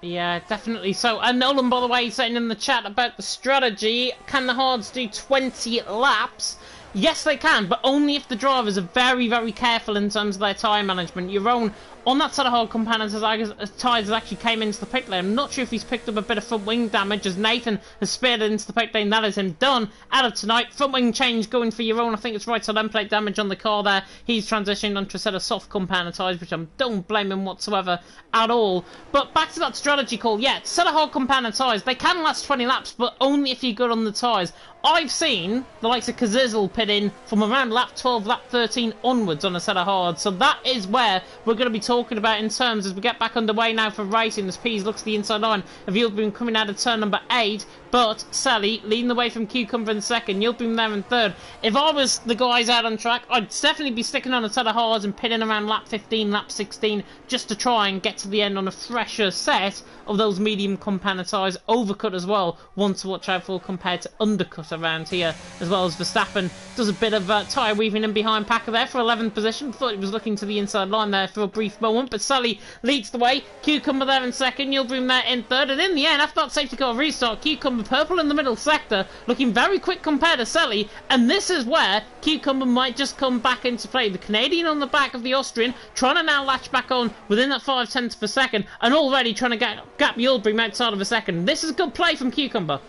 Speaker 1: Yeah, definitely so. And Nolan, by the way, saying in the chat about the strategy, can the hards do 20 laps? Yes, they can, but only if the drivers are very, very careful in terms of their tyre management. Your own, on that side of hard components, as tyres actually came into the pit lane. I'm not sure if he's picked up a bit of front wing damage as Nathan has speared into the pit lane. That is him done out of tonight. Front wing change going for your own. I think it's right side end plate damage on the car there. He's transitioned onto a set of soft compound tyres, which I don't blame him whatsoever at all. But back to that strategy call. Yeah, set of hard compound tyres, they can last 20 laps, but only if you're good on the tyres. I've seen the likes of Kazizel pit in from around lap 12, lap 13 onwards on a set of hards. So that is where we're going to be talking about in terms as we get back underway now for racing. As Pease looks to the inside line of Yildirim coming out of turn number 8. But Sally leading the way from Cucumber in second, Yildirim there in third. If I was the guys out on track, I'd definitely be sticking on a set of hards and pitting around lap 15, lap 16, just to try and get to the end on a fresher set of those medium compound tyres. Overcut as well, one to watch out for compared to undercut around here, as well as Verstappen does a bit of tyre weaving in behind Packer there for 11th position. Thought he was looking to the inside line there for a brief moment, but Sally leads the way. Cucumber there in second, Yildirim there in third, and in the end, after that safety car restart, Cucumber purple in the middle sector, looking very quick compared to Sally, and this is where Cucumber might just come back into play. The Canadian on the back of the Austrian, trying to now latch back on within that 0.5 per second, and already trying to gap Yildirim outside of a second. This is a good play from Cucumber.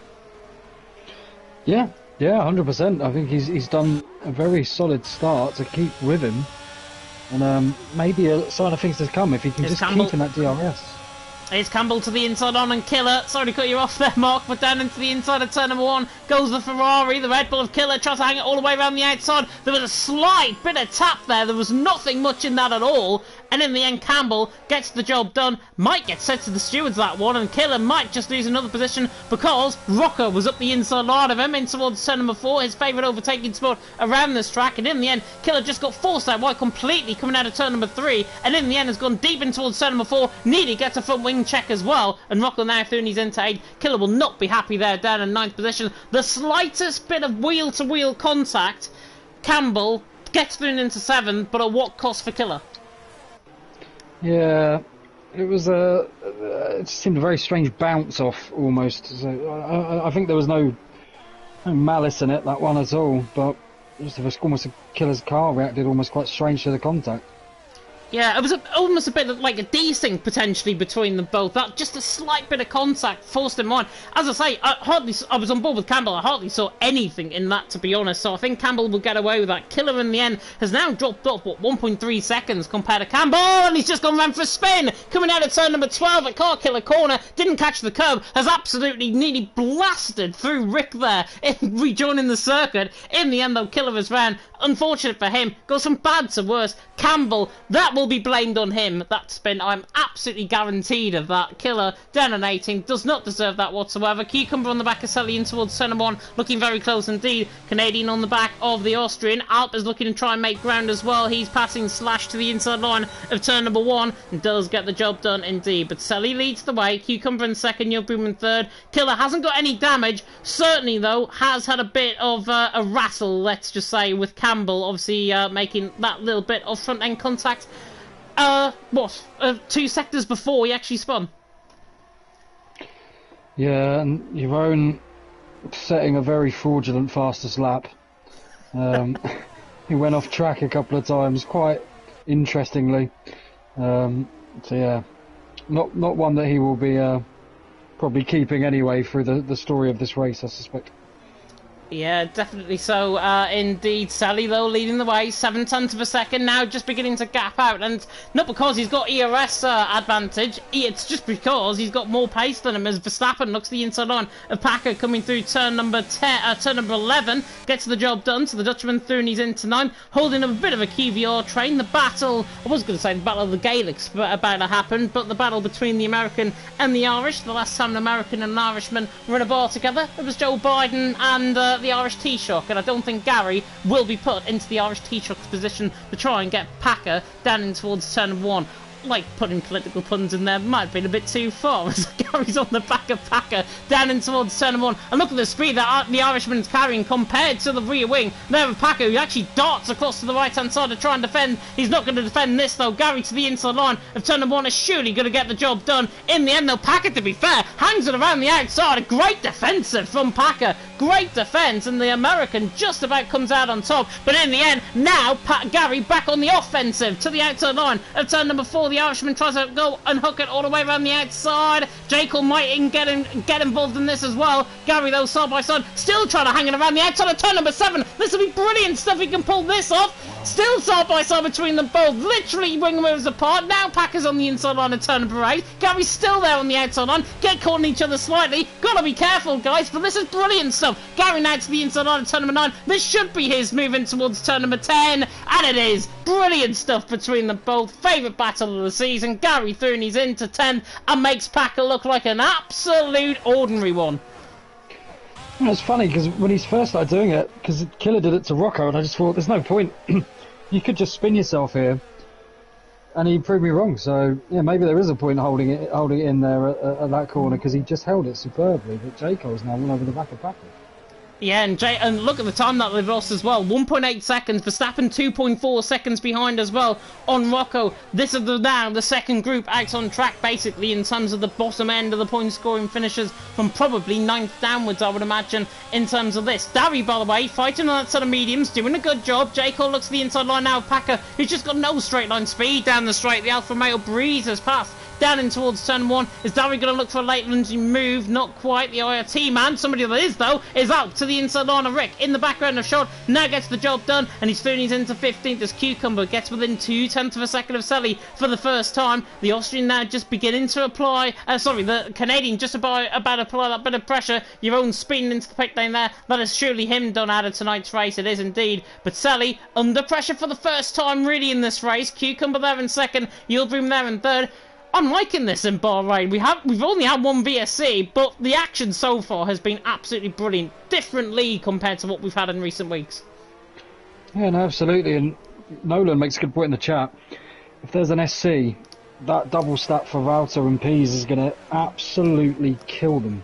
Speaker 2: Yeah, 100%. I think he's done a very solid start to keep with him, and maybe a sign of things to come if he can just keep in that DRS.
Speaker 1: It's Campbell to the inside on and Killer. Sorry to cut you off there, Mark, but down into the inside of turn number 1 goes the Ferrari. The Red Bull of Killer tries to hang it all the way around the outside. There was a slight bit of tap there. There was nothing much in that at all. and in the end Campbell gets the job done. Might get sent to the stewards that one, and Killer might just lose another position because Rocker was up the inside line of him in towards turn number 4, his favourite overtaking spot around this track, and in the end Killer just got forced out wide completely coming out of turn number 3, and in the end has gone deep in towards turn number 4. Nearly gets a front wing check as well, and Rocker now through his into 8. Killer will not be happy there, down in 9th position. The slightest bit of wheel-to-wheel contact, Campbell gets through into 7th, but at what cost for Killer?
Speaker 2: Yeah, it was it seemed a very strange bounce off almost. So I think there was no malice in it, that one at all, but just almost a Killer's car reacted almost quite strange to the contact.
Speaker 1: Yeah, it was almost a bit of like a desync potentially between them both. That just a slight bit of contact forced him on. As I say, I was on board with Campbell. I hardly saw anything in that, to be honest. So I think Campbell will get away with that. Killer in the end has now dropped up, what, 1.3 seconds compared to Campbell, and he's just gone round for a spin. Coming out of turn number 12 at Car Killer corner, didn't catch the curb, has absolutely nearly blasted through Rick there, rejoining the circuit. In the end, though, Killer has ran. Unfortunate for him, goes from bad to worse. Campbell, that will be blamed on him, that spin. I'm absolutely guaranteed of that. Killer, down on 18, does not deserve that whatsoever. Cucumber on the back of Sully in towards turn number 1, looking very close indeed. Canadian on the back of the Austrian. Alp is looking to try and make ground as well. He's passing Slash to the inside line of turn number 1 and does get the job done indeed. But Sully leads the way. Cucumber in 2nd, Youngboom in 3rd. Killer hasn't got any damage. Certainly, though, has had a bit of a rattle, let's just say, with Campbell obviously making that little bit of front end contact. 2 sectors before he actually spun.
Speaker 2: Yeah, and your own setting a very fraudulent fastest lap. He went off track a couple of times, quite interestingly. So yeah, not one that he will be probably keeping anyway through the story of this race, I suspect.
Speaker 1: Yeah, definitely so, indeed. Sally, though, leading the way, 7 tenths of a second now, just beginning to gap out, and not because he's got ERS advantage, it's just because he's got more pace than him, as Verstappen looks the inside line of Packer coming through turn number 11, gets the job done, so the Dutchman through and he's into 9, holding a bit of a QVR train. The battle, I was going to say the battle of the Gaelics about to happen, but the battle between the American and the Irish, the last time an American and an Irishman were in a bar together, it was Joe Biden and the Irish Taoiseach, and I don't think Gary will be put into the Irish Taoiseach's position to try and get Packer down in towards turn 1. Like putting political puns in there might have been a bit too far, as Gary's on the back of Packer down in towards turn 1, and look at the speed that the Irishman's carrying compared to the rear wing there of Packer, who actually darts across to the right hand side to try and defend. He's not going to defend this though. Gary to the inside line of turn 1 is surely going to get the job done. In the end though, Packer, to be fair, hangs it around the outside. A great defensive from Packer, great defence, and the American just about comes out on top. But in the end, now Gary back on the offensive to the outside line of turn number 4. The Irishman tries to go and hook it all the way around the outside. Jekyll might even get involved in this as well. Gary, though, side by side, still trying to hang it around the outside of turn number 7. This will be brilliant stuff. He can pull this off. Still side by side between them both. Literally wing mirrors apart. Now Packer's on the inside line of turn number 8. Gary's still there on the outside line. Get caught on each other slightly. Gotta be careful, guys, but this is brilliant stuff. Gary now to the inside line of turn number 9. This should be his moving towards turn number 10. And it is. Brilliant stuff between them both. Favourite battle of the season. Gary through and he's into 10 and makes Packer look like an absolute ordinary one.
Speaker 2: It's funny because when he first started doing it, because Killer did it to Rocco, and I just thought there's no point. You could just spin yourself here, and he proved me wrong. So yeah, maybe there is a point holding it in there at that corner, because he just held it superbly. But J. Cole's now all over the back of Packer.
Speaker 1: Yeah, and look at the time that they've lost as well. 1.8 seconds. Verstappen 2.4 seconds behind as well on Rocco. This is now the second group out on track, basically, in terms of the bottom end of the point scoring finishers from probably 9th downwards, I would imagine, in terms of this. Darry, by the way, fighting on that set of mediums, doing a good job. J. Cole looks to the inside line now of Packer, who's just got no straight line speed down the straight. The Alfa Romeo breezes past down in towards turn 1. Is Darry going to look for a late lunging move? Not quite. The IRT man, somebody that is though, is out to the inside line of Rick. In the background of Shot, now gets the job done, and he's Foonies into 15th as Cucumber gets within 0.2 of a second of Selly for the first time. The Austrian now just beginning to apply, the Canadian just about to apply that bit of pressure. Your own spinning into the pit lane there. That is surely him done out of tonight's race. It is indeed. But Selly under pressure for the first time really in this race. Cucumber there in second. Yildirim there in third. I'm liking this in Bahrain. We've only had one VSC, but the action so far has been absolutely brilliant. Different league compared to what we've had in recent weeks.
Speaker 2: Yeah, no, absolutely. And Nolan makes a good point in the chat. If there's an SC, that double stat for Valter and Pease is going to absolutely kill them.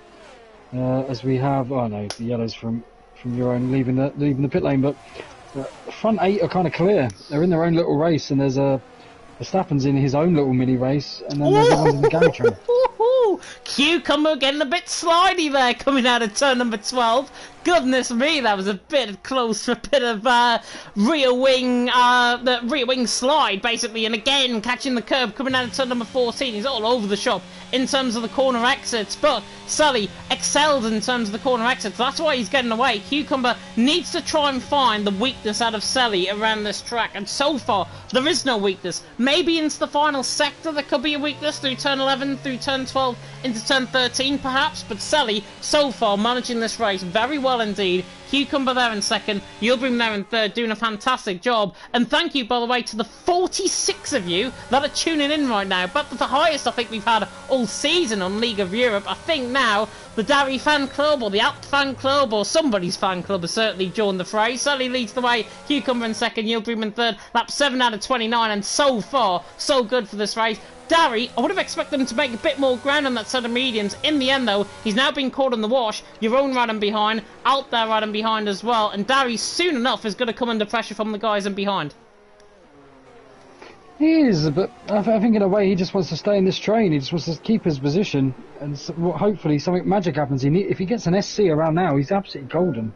Speaker 2: As we have, oh no, the yellows from your own leaving the pit lane, but the front 8 are kind of clear. They're in their own little race, and there's Verstappen's in his own little mini race, and then there's the ones in the garage train.
Speaker 1: Cucumber getting a bit slidey there coming out of turn number 12. Goodness me, that was a bit close for a bit of rear wing slide basically, and again catching the curb coming out of turn number 14. He's all over the shop in terms of the corner exits, but Sully excelled in terms of the corner exits. That's why he's getting away. Cucumber needs to try and find the weakness out of Selly around this track, and so far there is no weakness. Maybe into the final sector there could be a weakness through turn 11, through turn 12, into turn 13 perhaps, but Selly so far managing this race very well indeed. Cucumber there in second, Yildirim there in third, doing a fantastic job. And thank you, by the way, to the 46 of you that are tuning in right now. But the highest I think we've had all season on League of Europe. I think now the Darry fan club or the Alp fan club or somebody's fan club has certainly joined the fray. Sully leads the way, Cucumber in second, Yildirim in third, lap 7 out of 29, and so far, so good for this race. Darry, I would have expected him to make a bit more ground on that set of mediums. In the end, though, he's now been caught in the wash. Your own riding behind, out there riding behind as well. And Darry, soon enough, is going to come under pressure from the guys in behind.
Speaker 2: He is, but I think in a way he just wants to stay in this train. He just wants to keep his position, and hopefully something magic happens. If he gets an SC around now, he's absolutely golden.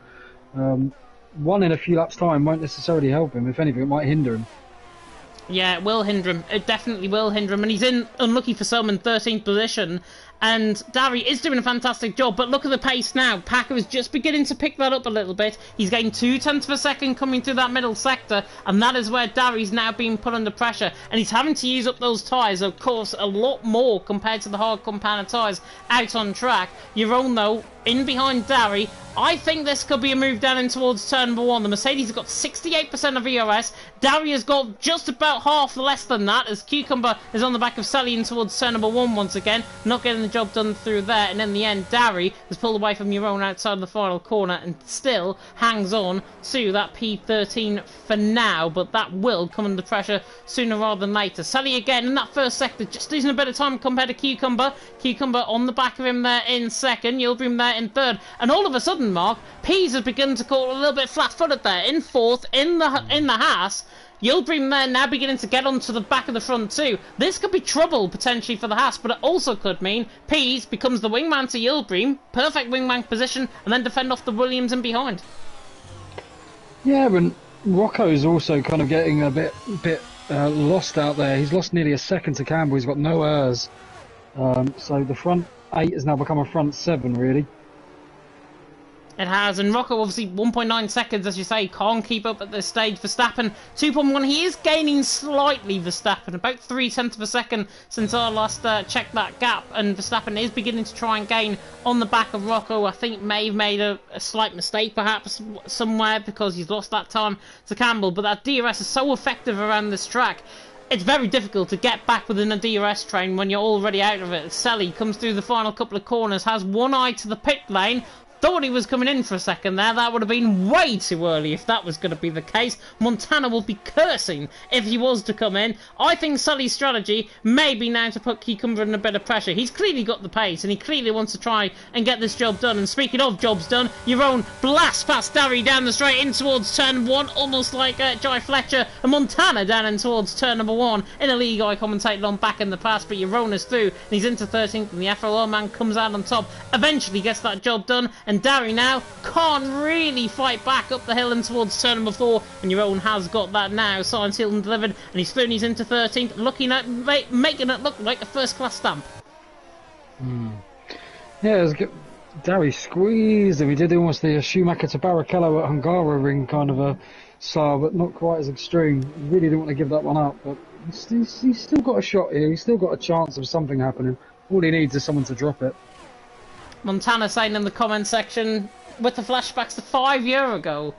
Speaker 2: One in a few laps' time won't necessarily help him. If anything, it might hinder him.
Speaker 1: Yeah, it will hinder him. It definitely will hinder him. And he's in, unlucky for some, in 13th position. And Darry is doing a fantastic job. But look at the pace now. Packer is just beginning to pick that up a little bit. He's getting 0.2 of a second coming through that middle sector. And that is where Darry's now being put under pressure. And he's having to use up those tyres, of course, a lot more compared to the hard compounded tyres out on track. Your own, though, in behind Darry. I think this could be a move down in towards turn number 1. The Mercedes has got 68% of ERS. Darry has got just about half less than that, as Cucumber is on the back of Sally in towards turn number 1 once again. Not getting the job done through there. And in the end, Darry has pulled away from your own outside of the final corner and still hangs on to that P13 for now. But that will come under pressure sooner rather than later. Sally again in that first sector, just losing a bit of time compared to Cucumber. Cucumber on the back of him there in second. Yildirim there in third. And all of a sudden, Mark, Pease has begun to call a little bit flat-footed there in fourth in the Haas. Yildirim there now beginning to get onto the back of the front too. This could be trouble potentially for the Haas, but it also could mean Pease becomes the wingman to Yildirim, perfect wingman position, and then defend off the Williams in behind.
Speaker 2: Yeah, but Rocco's also kind of getting a bit lost out there. He's lost nearly a second to Campbell. He's got no errors. So the front 8 has now become a front 7, really.
Speaker 1: It has, and Rocco obviously 1.9 seconds, as you say, can't keep up at this stage. Verstappen 2.1, he is gaining slightly, Verstappen, about 0.3 of a second since I last checked that gap, and Verstappen is beginning to try and gain on the back of Rocco. I think may have made a slight mistake perhaps somewhere because he's lost that time to Campbell, but that DRS is so effective around this track. It's very difficult to get back within a DRS train when you're already out of it. Selly comes through the final couple of corners, has one eye to the pit lane. Thought he was coming in for a second there. That would have been way too early if that was going to be the case. Montana will be cursing if he was to come in. I think Sully's strategy may be now to put Cucumber in a bit of pressure. He's clearly got the pace and he clearly wants to try and get this job done. And speaking of jobs done, your own blast past Darry down the straight in towards turn 1, almost like Jai Fletcher, and Montana down in towards turn number 1 in a league I commentated on back in the past. But your own is through and he's into 13th, and the FLR man comes out on top, eventually gets that job done. and Darry now can't really fight back up the hill and towards turn number 4, and your own has got that now, signed, sealed and delivered, and he's thrown he's into 13th, looking at making it look like a first class stamp.
Speaker 2: Yeah, it was good. Darry squeezed him. He did almost the Schumacher to Barrichello at Hungaroring kind of a style, but not quite as extreme. He really didn't want to give that one up, but he's still got a shot here. He's still got a chance of something happening. All he needs is someone to drop it.
Speaker 1: Montana saying in the comment section, with the flashbacks to 5 years ago.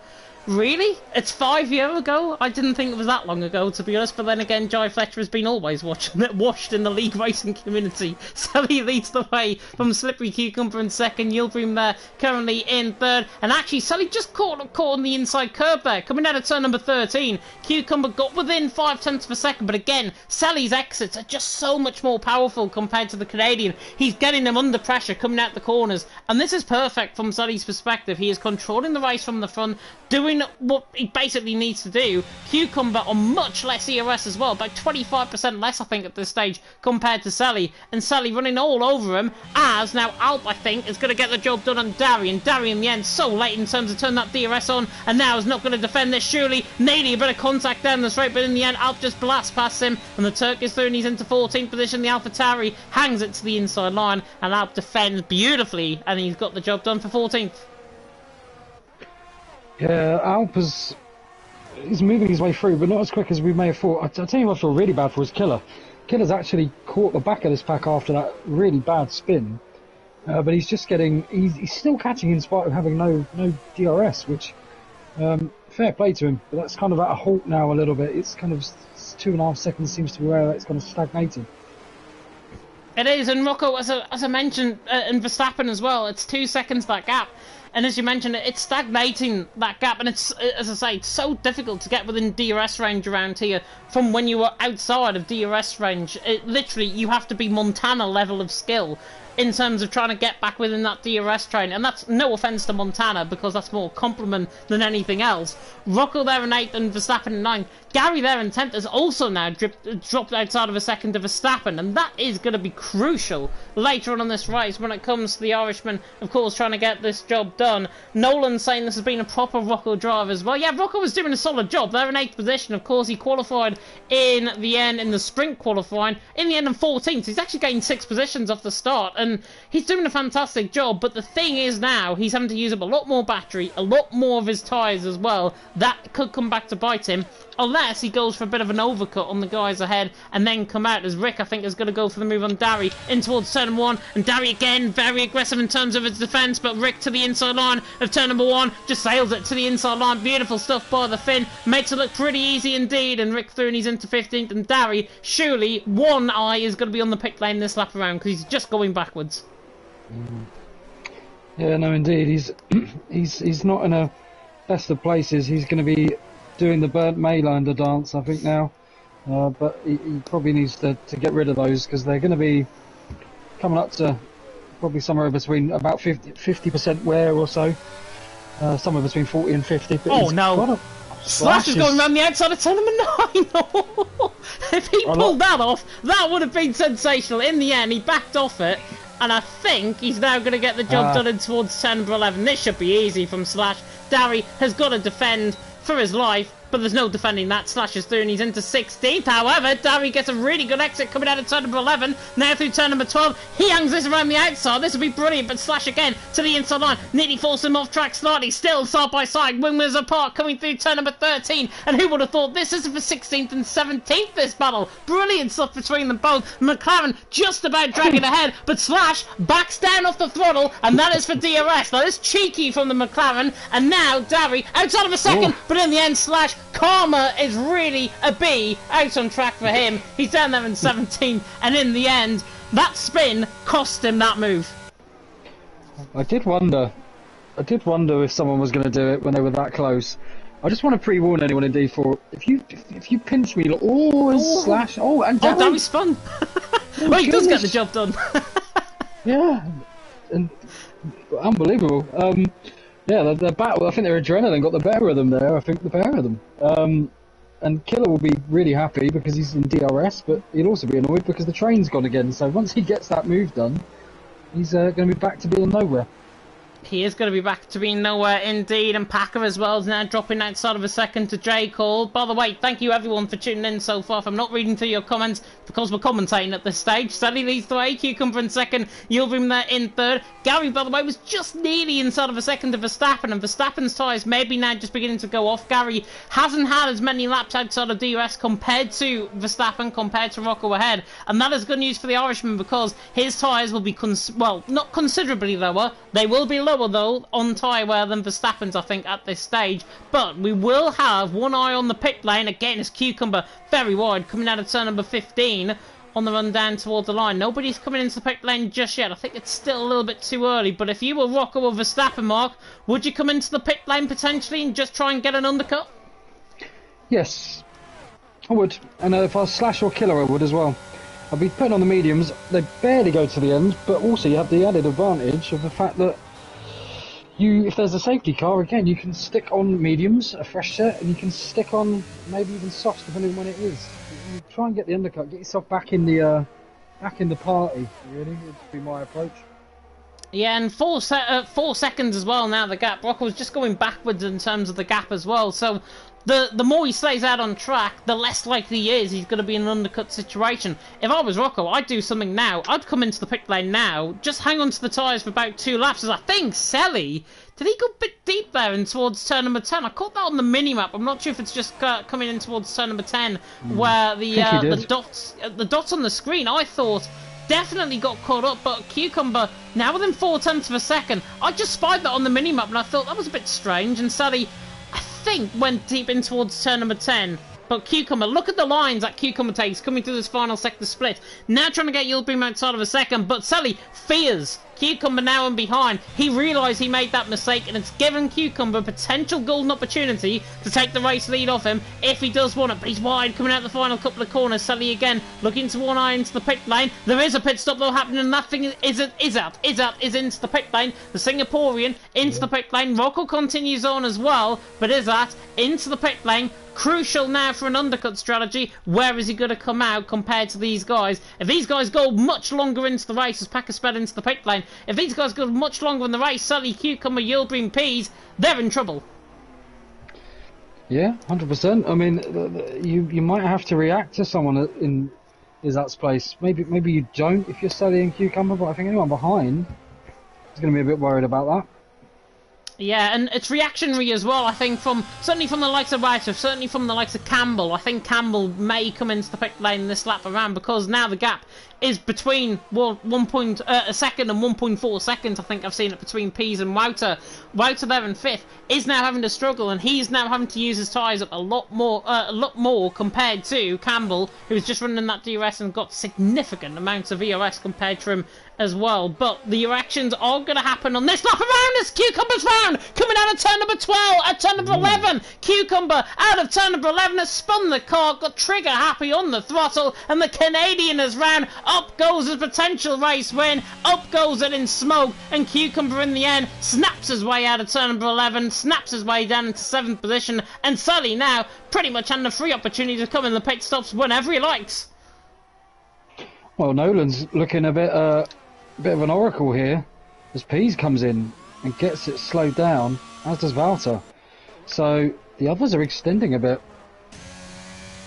Speaker 1: Really? It's 5 years ago? I didn't think it was that long ago, to be honest, but then again, Jai Fletcher has been always washed in the league racing community. So he leads the way from Slippery Cucumber in second, Yilbroom there currently in third, and actually Sully just caught on the inside curb there, coming out of turn number 13. Cucumber got within 0.5 of a second, but again, Sally's exits are just so much more powerful compared to the Canadian. He's getting them under pressure, coming out the corners, and this is perfect from Sully's perspective. He is controlling the race from the front, doing what he basically needs to do. Cucumber on much less ERS as well, about 25% less I think at this stage compared to Sally, and Sally running all over him, as now Alp I think is going to get the job done on Darry, and Darry in the end so late in terms of turning that DRS on, and now is not going to defend this surely, needing a bit of contact down the straight, but in the end Alp just blasts past him, and the Turk is through and he's into 14th position. The AlphaTauri hangs it to the inside line, and Alp defends beautifully, and he's got the job done for 14th.
Speaker 2: Yeah, Alp he's moving his way through, but not as quick as we may have thought. I'll tell you what I feel really bad for is Killer. Killer's actually caught the back of this pack after that really bad spin, but he's just he's still catching in spite of having no DRS, which fair play to him. But that's kind of at a halt now a little bit. It's kind of 2.5 seconds seems to be where it's kind of stagnated.
Speaker 1: It is, and Rocco, as I mentioned, and Verstappen as well, it's 2 seconds that gap. And as you mentioned, it's stagnating that gap, and it's, as I say, it's so difficult to get within DRS range around here from when you were outside of DRS range. Literally, you have to be Montana level of skill in terms of trying to get back within that DRS train, and that's no offence to Montana, because that's more compliment than anything else. Rocco there in 8th and Verstappen in 9th. Gary there in 10th has also now dropped outside of a second to Verstappen, and that is going to be crucial later on in this race when it comes to the Irishman, of course, trying to get this job done. Nolan saying this has been a proper Rocco drive as well. Yeah, Rocco was doing a solid job. They're in 8th position. Of course, he qualified in the end, in the sprint qualifying, in the end in 14th. He's actually gained 6 positions off the start, and he's doing a fantastic job. But the thing is now, he's having to use up a lot more battery, a lot more of his tyres as well. That could come back to bite him, unless he goes for a bit of an overcut on the guys ahead and then come out, as Rick I think is going to go for the move on Darry in towards turn number 1, and Darry again very aggressive in terms of his defence, but Rick to the inside line of turn number 1 just sails it to the inside line. Beautiful stuff by the Finn, makes it look pretty easy indeed, and Rick through and he's into 15th, and Darry surely one eye is going to be on the pit lane this lap around because he's just going backwards.
Speaker 2: Yeah, no indeed, he's not in a best of places. He's going to be doing the Bernd Maylander dance, I think, now. But he probably needs to get rid of those, because they're going to be coming up to probably somewhere between about 50% wear or so. Somewhere between 40 and 50. But
Speaker 1: oh no! Slash is going around the outside of turn number 9! If he pulled that off, that would have been sensational. In the end, he backed off it, and I think he's now going to get the job done in towards turn number 11. This should be easy from Slash. Darry has got to defend for his life, but there's no defending that. Slash is through and he's into 16th. However, Darry gets a really good exit coming out of turn number 11. Now through turn number 12. He hangs this around the outside. This will be brilliant, but Slash again to the inside line. Nearly forced him off track slightly. Still side by side. Wing wheels apart coming through turn number 13. And who would have thought this is for 16th and 17th, this battle. Brilliant stuff between them both. McLaren just about dragging ahead, but Slash backs down off the throttle, and that is for DRS. That is cheeky from the McLaren. And now Darry outside of a second, but in the end Slash, karma is really a B out on track for him. He's down there in 17th, and in the end, that spin cost him that move.
Speaker 2: I did wonder if someone was going to do it when they were that close. I just want to pre-warn anyone in D4. If you pinch me, Slash. Oh, and
Speaker 1: that was fun. Well, he does get the job done.
Speaker 2: Yeah, and unbelievable. Yeah, the battle. I think their adrenaline got the better of them there. I think the better of them. And Killer will be really happy because he's in DRS, but he'll also be annoyed because the train's gone again. So once he gets that move done, he's going to be back to being nowhere.
Speaker 1: He is going to be back to being nowhere indeed, and Packer as well is now dropping outside of a second to J. Cole. By the way, thank you everyone for tuning in so far. If I'm not reading through your comments because we're commentating at this stage, Sally leads the way, Cucumber in second, Yildirim there in third. Gary, by the way, was just nearly inside of a second to Verstappen, and Verstappen's tyres maybe now just beginning to go off. Gary hasn't had as many laps outside of DRS compared to Verstappen, compared to Rocco ahead, and that is good news for the Irishman because his tyres will be, well, not considerably lower. They will be lower though on tyre wear than Verstappen's, I think, at this stage, but we will have one eye on the pit lane. Again, it's Cucumber very wide coming out of turn number 15 on the run down towards the line. Nobody's coming into the pit lane just yet. I think it's still a little bit too early, but if you were Rocco or Verstappen, Mark, would you come into the pit lane potentially and just try and get an undercut?
Speaker 2: Yes, I would, and if I was Slash or Killer I would as well. I'd be putting on the mediums. They barely go to the end, but also you have the added advantage of the fact that if there's a safety car, again, you can stick on mediums, a fresh set, and you can stick on maybe even softs depending on when it is. You try and get the undercut, get yourself back in the party. Really, would be my approach.
Speaker 1: Yeah, and 4 seconds as well now, the gap. Rocco's just going backwards in terms of the gap as well, so the more he stays out on track, the less likely he is he's going to be in an undercut situation. If I was Rocco, I'd do something now. I'd come into the pit lane now, just hang on to the tyres for about 2 laps, as I think Selly, did he go a bit deep there in towards turn number 10? I caught that on the mini-map. I'm not sure if it's just coming in towards turn number 10, where the dots on the screen, I thought, definitely got caught up, but Cucumber now within 0.4 of a second. I just spied that on the mini-map and I thought that was a bit strange, and Sally, I think, went deep in towards turn number 10. But Cucumber, look at the lines that Cucumber takes coming through this final sector split. Now trying to get Yildirim outside of a second, but Sally fears Cucumber now and behind. He realised he made that mistake, and it's given Cucumber a potential golden opportunity to take the race lead off him if he does want it. But he's wide coming out the final couple of corners. Sally again looking to one eye into the pit lane. There is a pit stop though happening, and that thing is into the pit lane. The Singaporean into the pit lane. Rocco continues on as well, but Izzat into the pit lane. Crucial now for an undercut strategy. Where is he going to come out compared to these guys? If these guys go much longer into the race as Packer sped into the pit lane, if these guys go much longer in the race, Sully, Cucumber, Yildirim, Peas, they're in trouble.
Speaker 2: Yeah, 100%. I mean, you might have to react to someone in Izzat's place. Maybe you don't if you're studying Cucumber, but I think anyone behind is going to be a bit worried about that.
Speaker 1: Yeah, and it's reactionary as well, I think, certainly from the likes of Wright, certainly from the likes of Campbell. I think Campbell may come into the pit lane this lap around because now the gap is between a second and 1.4 seconds. I think I've seen it between Peas and Wouter. Wouter there in 5th is now having to struggle, and he's now having to use his tyres up a lot more compared to Campbell, who's just running that DRS and got significant amounts of ERS compared to him as well. But the reactions are going to happen on this lap around as Cucumber's round, coming out of turn number 12, at turn number 11. Cucumber out of turn number 11 has spun the car, got trigger happy on the throttle, and the Canadian is round. Up goes his potential race win, up goes it in smoke, and Cucumber in the end snaps his way out of turn number 11, snaps his way down into 7th position, and Sully now pretty much having a free opportunity to come in the pit stops whenever he likes.
Speaker 2: Well, Nolan's looking a bit of an oracle here as Peas comes in and gets it slowed down, as does Wouter. So the others are extending a bit.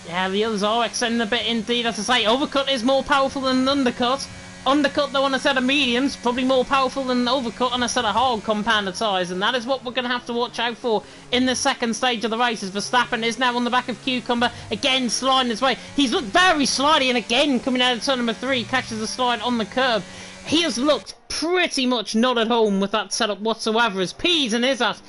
Speaker 1: Yeah, the others are extending a bit indeed. As I say, overcut is more powerful than an undercut. Undercut, though, on a set of mediums, probably more powerful than an overcut on a set of hard compound tyres, and that is what we're going to have to watch out for in the second stage of the race, as Verstappen is now on the back of Cucumber, again sliding his way. He's looked very slidey, and again, coming out of turn number 3, catches the slide on the curb. He has looked pretty much not at home with that setup whatsoever, as Peas and Izzat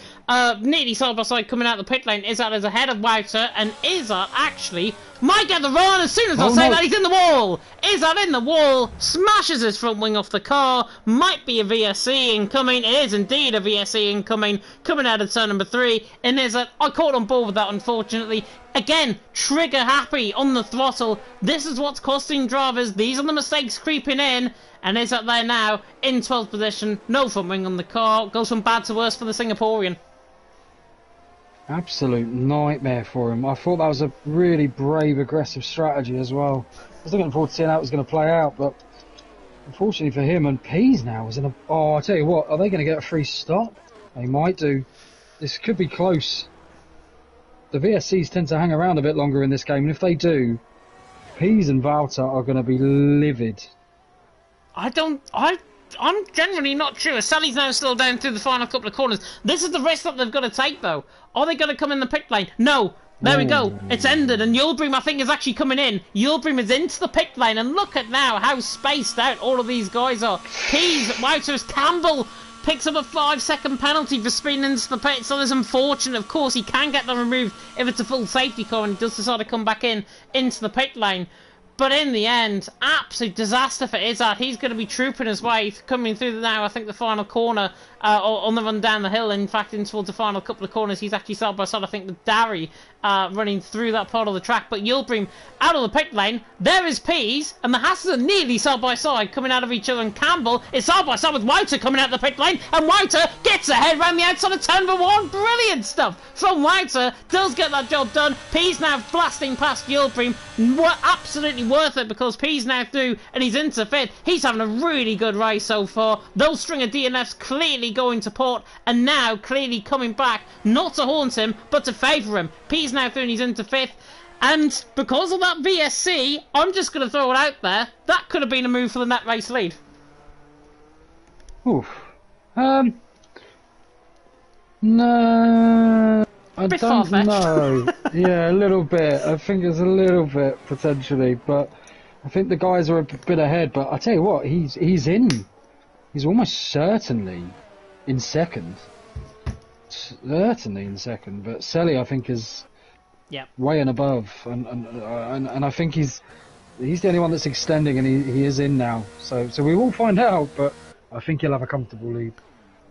Speaker 1: nearly side by side coming out of the pit lane. Izzat is ahead of Wouter, and Izzat actually might get the run as soon as I say that. He's in the wall. Izzat in the wall, smashes his front wing off the car. Might be a VSC incoming. It is indeed a VSC incoming, coming out of turn number 3. And Izzat, I caught on board with that, unfortunately. Again, trigger happy on the throttle. This is what's costing drivers. These are the mistakes creeping in. And Izzat there now in 12th position. No front wing on the car. Goes from bad to worse for the Singaporean.
Speaker 2: Absolute nightmare for him. I thought that was a really brave, aggressive strategy as well. I was looking forward to seeing how it was going to play out, but Unfortunately for him, and Pease now is in a... Oh, I tell you what, are they going to get a free stop? They might do. This could be close. The VSCs tend to hang around a bit longer in this game, and if they do, Pease and Valter are going to be livid.
Speaker 1: I'm generally not sure. Sally's now still down through the final couple of corners. This is the risk that they've got to take, though. Are they going to come in the pit lane? No. There we go. It's ended, and Yulbrim, I think, is actually coming in. Yulbrim is into the pit lane, and look at now how spaced out all of these guys are. Pease, Wouters, Campbell picks up a 5-second penalty for speeding into the pit, so it's unfortunate. Of course, he can get them removed if it's a full safety car, and he does decide to come back into the pit lane. But in the end, absolute disaster for Izzard. He's going to be trooping his way, coming through now, I think, the final corner, on the run down the hill. In fact, in towards the final couple of corners, he's actually side by side, I think, with Darry running through that part of the track. But Yulbrim out of the pit lane. There is Pease, and the Hasses are nearly side by side, coming out of each other. And Campbell is side by side with Wouter coming out of the pit lane, and Wouter gets ahead round the outside of turn number 1. Brilliant stuff from Wouter. Does get that job done. Pease now blasting past Yulbrim. Absolutely worth it, because Pease now through and he's into 5th. He's having a really good race so far. Those string of DNFs clearly going to port, and now clearly coming back, not to haunt him, but to favour him. Pease now through and he's into 5th. And because of that VSC, I'm just going to throw it out there, that could have been a move for the net race lead.
Speaker 2: Oof. No, I don't know. Yeah, a little bit. I think it's a little bit potentially, but I think the guys are a bit ahead. But I tell you what, he's in. He's almost certainly in second. Certainly in second. But Selly, I think, is way and above, and I think he's the only one that's extending, and he is in now. So we will find out, but I think he'll have a comfortable lead.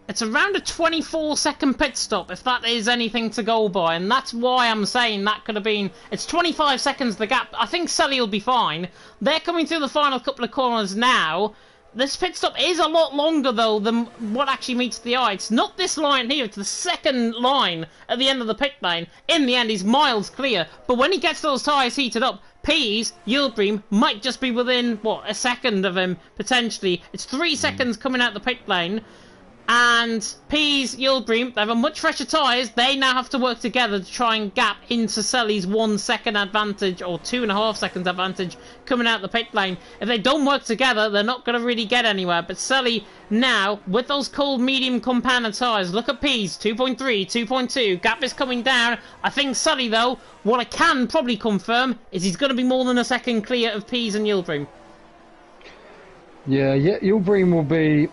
Speaker 1: It's around a 24-second pit stop, if that is anything to go by, and that's why I'm saying that could have been... It's 25 seconds the gap. I think Selly will be fine. They're coming through the final couple of corners now. This pit stop is a lot longer, though, than what actually meets the eye. It's not this line here, it's the second line at the end of the pit lane. In the end, he's miles clear, but when he gets those tyres heated up, Pease, Yulbrim, might just be within, what, a second of him, potentially. It's 3 seconds coming out the pit lane. And Pease, Yulbrim, they have a much fresher tyres. They now have to work together to try and gap into Selly's 1 second advantage, or 2.5 seconds advantage, coming out the pit lane. If they don't work together, they're not going to really get anywhere. But Selly now, with those cold medium compounder tyres, look at Pease, 2.3, 2.2, gap is coming down. I think Selly, though, what I can probably confirm is he's going to be more than a second clear of Pease and Yulbrim. Yeah,
Speaker 2: Yulbrim will be...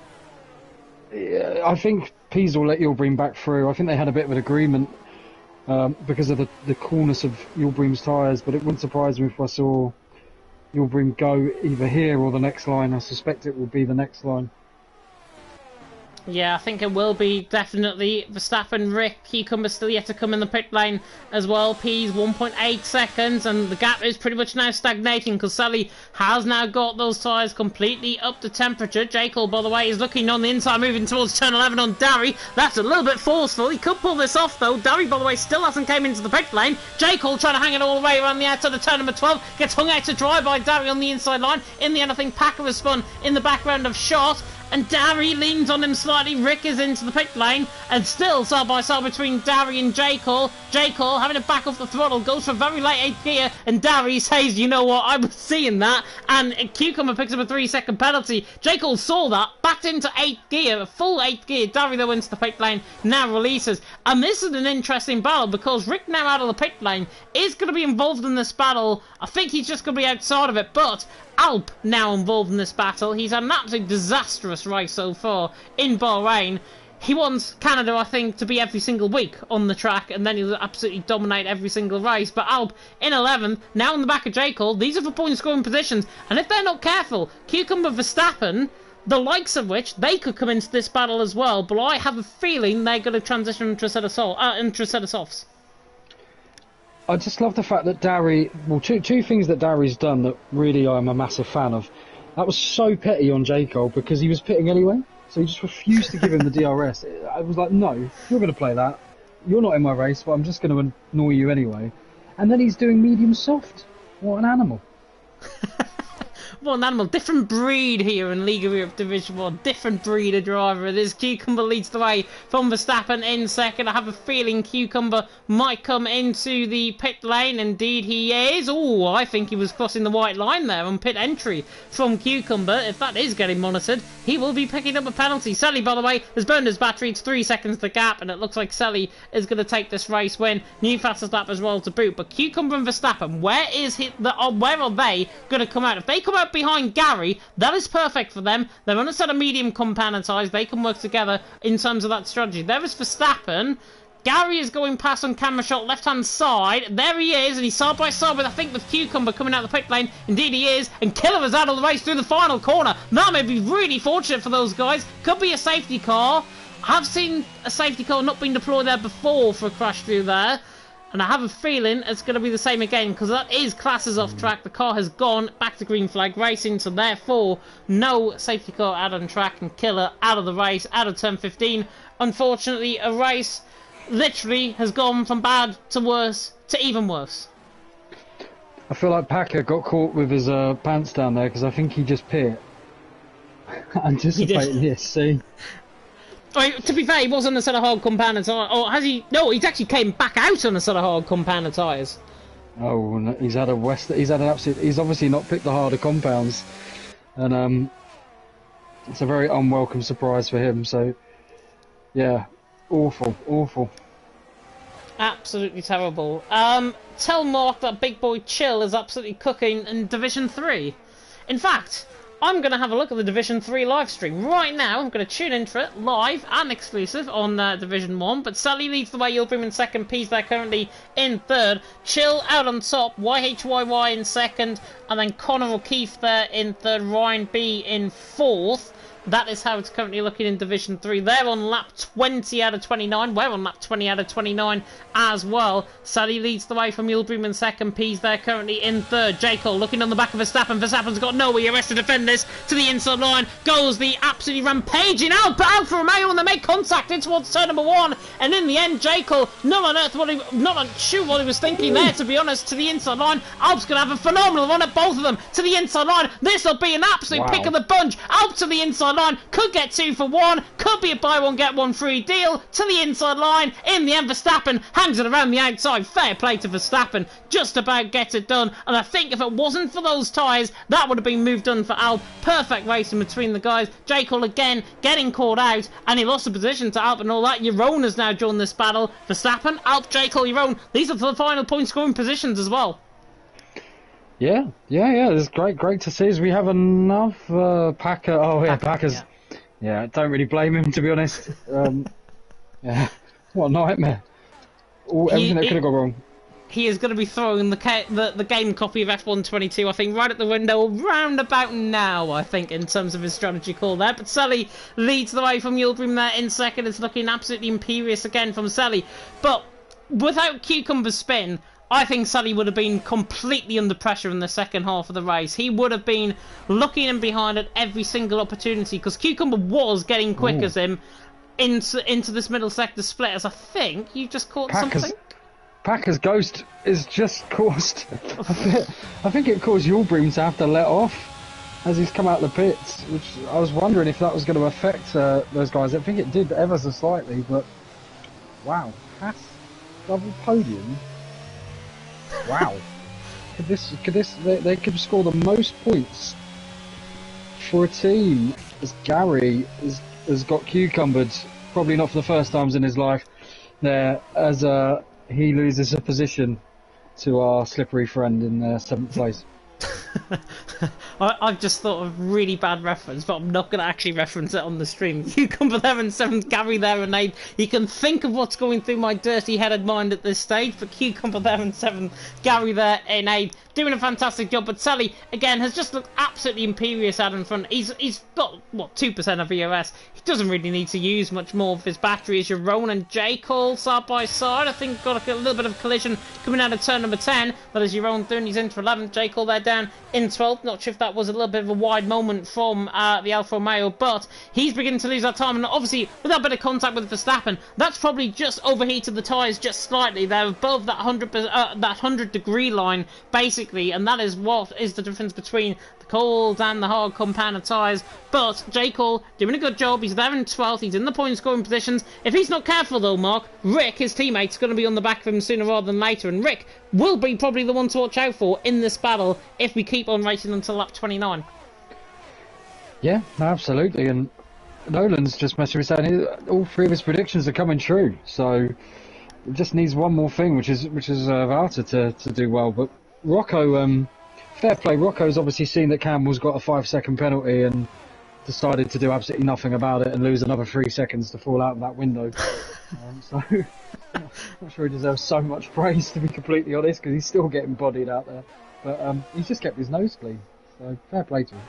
Speaker 2: Yeah, I think Pease will let Yulbrim back through. I think they had a bit of an agreement because of the coolness of Yulbrim's tyres, but it wouldn't surprise me if I saw Yulbrim go either here or the next line. I suspect it will be the next line.
Speaker 1: Yeah, I think it will be definitely Verstappen. Rick Cucumber still yet to come in the pit lane as well. Pease 1.8 seconds, and the gap is pretty much now stagnating because Selly has now got those tyres completely up to temperature. J. Cole, by the way, is looking on the inside, moving towards turn 11 on Darry. That's a little bit forceful. He could pull this off, though. Darry, by the way, still hasn't came into the pit lane. J. Cole trying to hang it all the way around the outside of turn number 12. Gets hung out to dry by Darry on the inside line. In the end, I think Packer has spun in the background of Shot. And Darry leans on him slightly. Rick is into the pit lane. And still side by side between Darry and J. Cole. J. Cole having to back off the throttle. Goes for very late 8th gear. And Darry says, you know what, I was seeing that. And Cucumber picks up a 3-second penalty. J. Cole saw that. Backed into 8th gear. A full 8th gear. Darry though into the pit lane. Now releases. And this is an interesting battle. Because Rick now out of the pit lane is going to be involved in this battle. I think he's just going to be outside of it. But Alp now involved in this battle. He's had an absolutely disastrous race so far in Bahrain. He wants Canada, I think, to be every single week on the track, and then he'll absolutely dominate every single race. But Alp in 11th, now in the back of J. Cole. These are for point scoring positions, and if they're not careful, Cucumber Verstappen, the likes of which they could come into this battle as well. But I have a feeling they're going to transition into a set of softs.
Speaker 2: I just love the fact that Darry... Well, two things that Darry's done that really I'm a massive fan of. That was so petty on J. Cole because he was pitting anyway. So he just refused to give him the DRS. I was like, no, you're going to play that. You're not in my race, but I'm just going to annoy you anyway. And then he's doing medium soft. What an animal.
Speaker 1: What an animal. Different breed here in League of Europe Division 1. Different breed of driver it is. Cucumber leads the way from Verstappen in second. I have a feeling Cucumber might come into the pit lane. Indeed he is. Oh, I think he was crossing the white line there on pit entry from Cucumber. If that is getting monitored, he will be picking up a penalty. Sally, by the way, has burned his battery. It's 3 seconds the gap, and it looks like Sally is going to take this race win. New fastest lap as well to boot. But Cucumber and Verstappen, where are they going to come out? If they come out behind Gary, that is perfect for them. They're on a set of medium compound tyres. They can work together in terms of that strategy. There is Verstappen. Gary is going past on camera shot left-hand side. There he is, and he's side by side with, I think, with Cucumber coming out the pit lane. Indeed he is, and Killer is out of the race through the final corner. That may be really fortunate for those guys. Could be a safety car. I've seen a safety car not being deployed there before for a crash through there. And I have a feeling it's going to be the same again, because that is classes off track. The car has gone back to green flag racing, so therefore no safety car out on track, and Killer out of the race, out of turn 15. Unfortunately, a race literally has gone from bad to worse to even worse.
Speaker 2: I feel like Packer got caught with his pants down there, because I think he just pit. Anticipating this, see?
Speaker 1: To be fair, he was on a set of hard compound tyres. Or has he? No, he's actually came back out on a set of hard compound tyres.
Speaker 2: Oh, he's had an absolute. He's obviously not picked the harder compounds, and it's a very unwelcome surprise for him. So, yeah, awful.
Speaker 1: Absolutely terrible. Tell Mark that Big Boy Chill is absolutely cooking in Division 3. In fact, I'm going to have a look at the Division 3 live stream right now. I'm going to tune into it live and exclusive on Division 1. But Sally leads the way. You'll bring in second. P's there currently in third. Chill out on top. YHYY in second. And then Connor O'Keefe there in third. Ryan B in fourth. That is how it's currently looking in Division 3. They're on lap 20 out of 29. We're on lap 20 out of 29 as well. Sally leads the way from Yulbrim in second. P's there currently in third. J. Cole looking on the back of Verstappen. Verstappen's got nowhere. He has to defend this. To the inside line goes the absolutely rampaging Alfa Romeo, and they make contact in towards turn number 1. And in the end, J. Cole, not sure what he was thinking there, to be honest. To the inside line. Alp's going to have a phenomenal run at both of them. To the inside line. This will be an absolute pick of the bunch. Alp to the inside line, could get 2 for 1, could be a buy one get one free deal. To the inside line, in the end Verstappen hangs it around the outside. Fair play to Verstappen, just about gets it done. And I think if it wasn't for those tyres, that would have been moved on for Alp. Perfect racing between the guys. J. Cole again getting caught out, and he lost the position to Alp and all that. Jeroen has now joined this battle. Verstappen, Alp, J. Cole, Jeroen, these are for the final point scoring positions as well.
Speaker 2: Yeah. It's great to see. As we have enough Packer. Oh yeah, Packers. Yeah, don't really blame him, to be honest. Yeah, what a nightmare. Everything that could have gone wrong.
Speaker 1: He is going to be throwing the game copy of F122, I think, right at the window round about now, I think, in terms of his strategy call there. But Sally leads the way from Yulbrim there in second. It's looking absolutely imperious again from Sally. But without Cucumber's spin, I think Sally would have been completely under pressure in the second half of the race. He would have been looking in behind at every single opportunity, because Cucumber was getting quick as him into this middle sector split. As I think you just caught something.
Speaker 2: Packer's ghost is just caused. I think it caused Yulbrim to have to let off as he's come out the pits, which I was wondering if that was going to affect those guys. I think it did ever so slightly, but wow, Haas double podium. Wow. They could score the most points for a team as Gary has got cucumbered, probably not for the first times in his life, there, as he loses a position to our slippery friend in 7th place.
Speaker 1: I've just thought of a really bad reference, but I'm not going to actually reference it on the stream. Cucumber there in 7th, Gary there in 8th. You can think of what's going through my dirty-headed mind at this stage, but Cucumber there in 7th, Gary there in 8th. Doing a fantastic job, but Sally, again, has just looked absolutely imperious out in front. He's got, what, 2% of EOS. He doesn't really need to use much more of his battery. As Jeroen and J. Cole side by side, I think got a little bit of collision coming out of turn number 10, but as Jeroen doing, he's into 11th, J. Cole there down in 12th. Not sure if that was a little bit of a wide moment from the Alfa Romeo, but he's beginning to lose that time, and obviously with that bit of contact with Verstappen, that's probably just overheated the tyres just slightly. They're above that 100 degree line, basically, and that is what is the difference between the Cole down the hard compound of tyres, but J. Cole doing a good job. He's there in 12th, he's in the point scoring positions. If he's not careful though, Mark, Rick, his teammate's going to be on the back of him sooner rather than later, and Rick will be probably the one to watch out for in this battle if we keep on racing until lap 29.
Speaker 2: Yeah, no, absolutely, and Nolan's just messing with saying all three of his predictions are coming true, so it just needs one more thing, which is Valter to do well. But Rocco, fair play. Rocco's obviously seen that Campbell's got a 5-second penalty and decided to do absolutely nothing about it and lose another 3 seconds to fall out of that window. So not sure he deserves so much praise, to be completely honest, because he's still getting bodied out there. But he's just kept his nose clean, so fair play to him.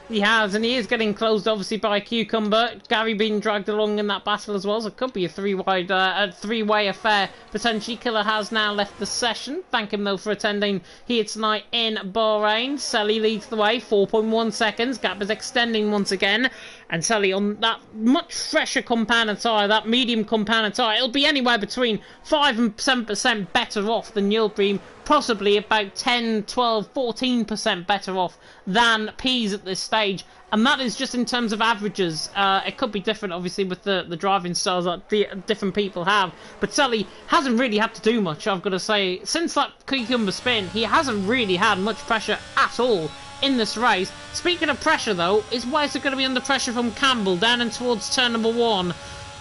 Speaker 1: He has, and he is getting closed, obviously, by Cucumber. Gary being dragged along in that battle as well, so it could be a three-way affair. Potentially, Killer has now left the session. Thank him, though, for attending here tonight in Bahrain. Selly leads the way, 4.1 seconds. Gap is extending once again. And Selly on that much fresher compound tyre, that medium compound tyre, it'll be anywhere between 5 and 7% better off than Yildirim, possibly about 10, 12, 14% better off than Peas at this stage. And that is just in terms of averages. It could be different, obviously, with the driving styles that different people have. But Selly hasn't really had to do much, I've got to say. Since that Cucumber spin, he hasn't really had much pressure at all in this race. Speaking of pressure, though, is Weiser going to be under pressure from Campbell down and towards turn number 1?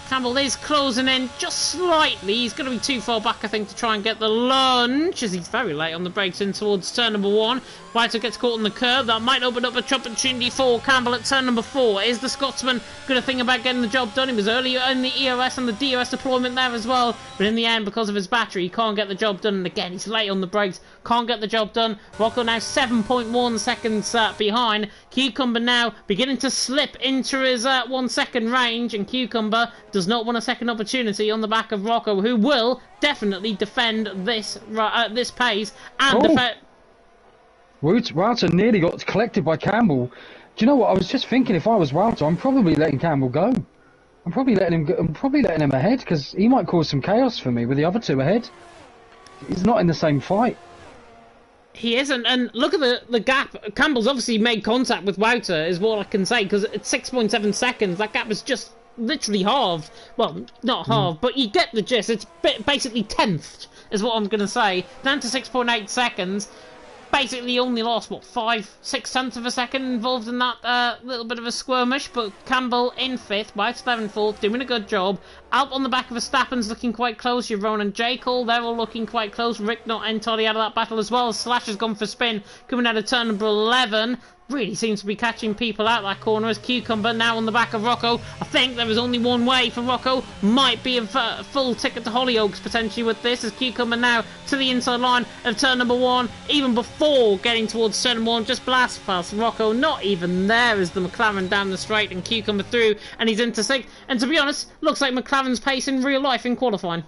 Speaker 1: Campbell is closing in just slightly. He's going to be too far back, I think, to try and get the lunge, as he's very late on the brakes in towards turn number 1. Weiser gets caught on the curb. That might open up a opportunity for Campbell at turn number 4. Is the Scotsman going to think about getting the job done? He was earlier in the ERS and the DRS deployment there as well, but in the end, because of his battery, he can't get the job done. And again, he's late on the brakes, can't get the job done. Rocco now 7.1 seconds behind. Cucumber now beginning to slip into his 1 second range, and Cucumber does not want a second opportunity on the back of Rocco, who will definitely defend this pace and defend.
Speaker 2: Wouter nearly got collected by Campbell. Do you know what? I was just thinking, if I was Wouter, I'm probably letting Campbell go. I'm probably letting him ahead, because he might cause some chaos for me with the other two ahead. He's not in the same fight.
Speaker 1: He isn't, and look at the gap. Campbell's obviously made contact with Wouter, is what I can say, because at 6.7 seconds, that gap is just literally halved. Well, not halved, but you get the gist. It's basically 10th, is what I'm going to say. Down to 6.8 seconds. Basically only lost, what, 5-6 of a second involved in that little bit of a skirmish, but Campbell in 5th, White's 4th, doing a good job. Out on the back of Verstappen's looking quite close. Ron and J. Cole, they're all looking quite close. Rick not entirely out of that battle as well. Slash has gone for spin, coming out of turn number 11. Really seems to be catching people out that corner as Cucumber now on the back of Rocco. I think there is only one way for Rocco. Might be a full ticket to Hollyoaks potentially with this, as Cucumber now to the inside line of turn number 1. Even before getting towards turn number 1, just blast past Rocco. Not even there as the McLaren down the straight and Cucumber through, and he's into 6th. And to be honest, looks like McLaren's pace in real life in qualifying.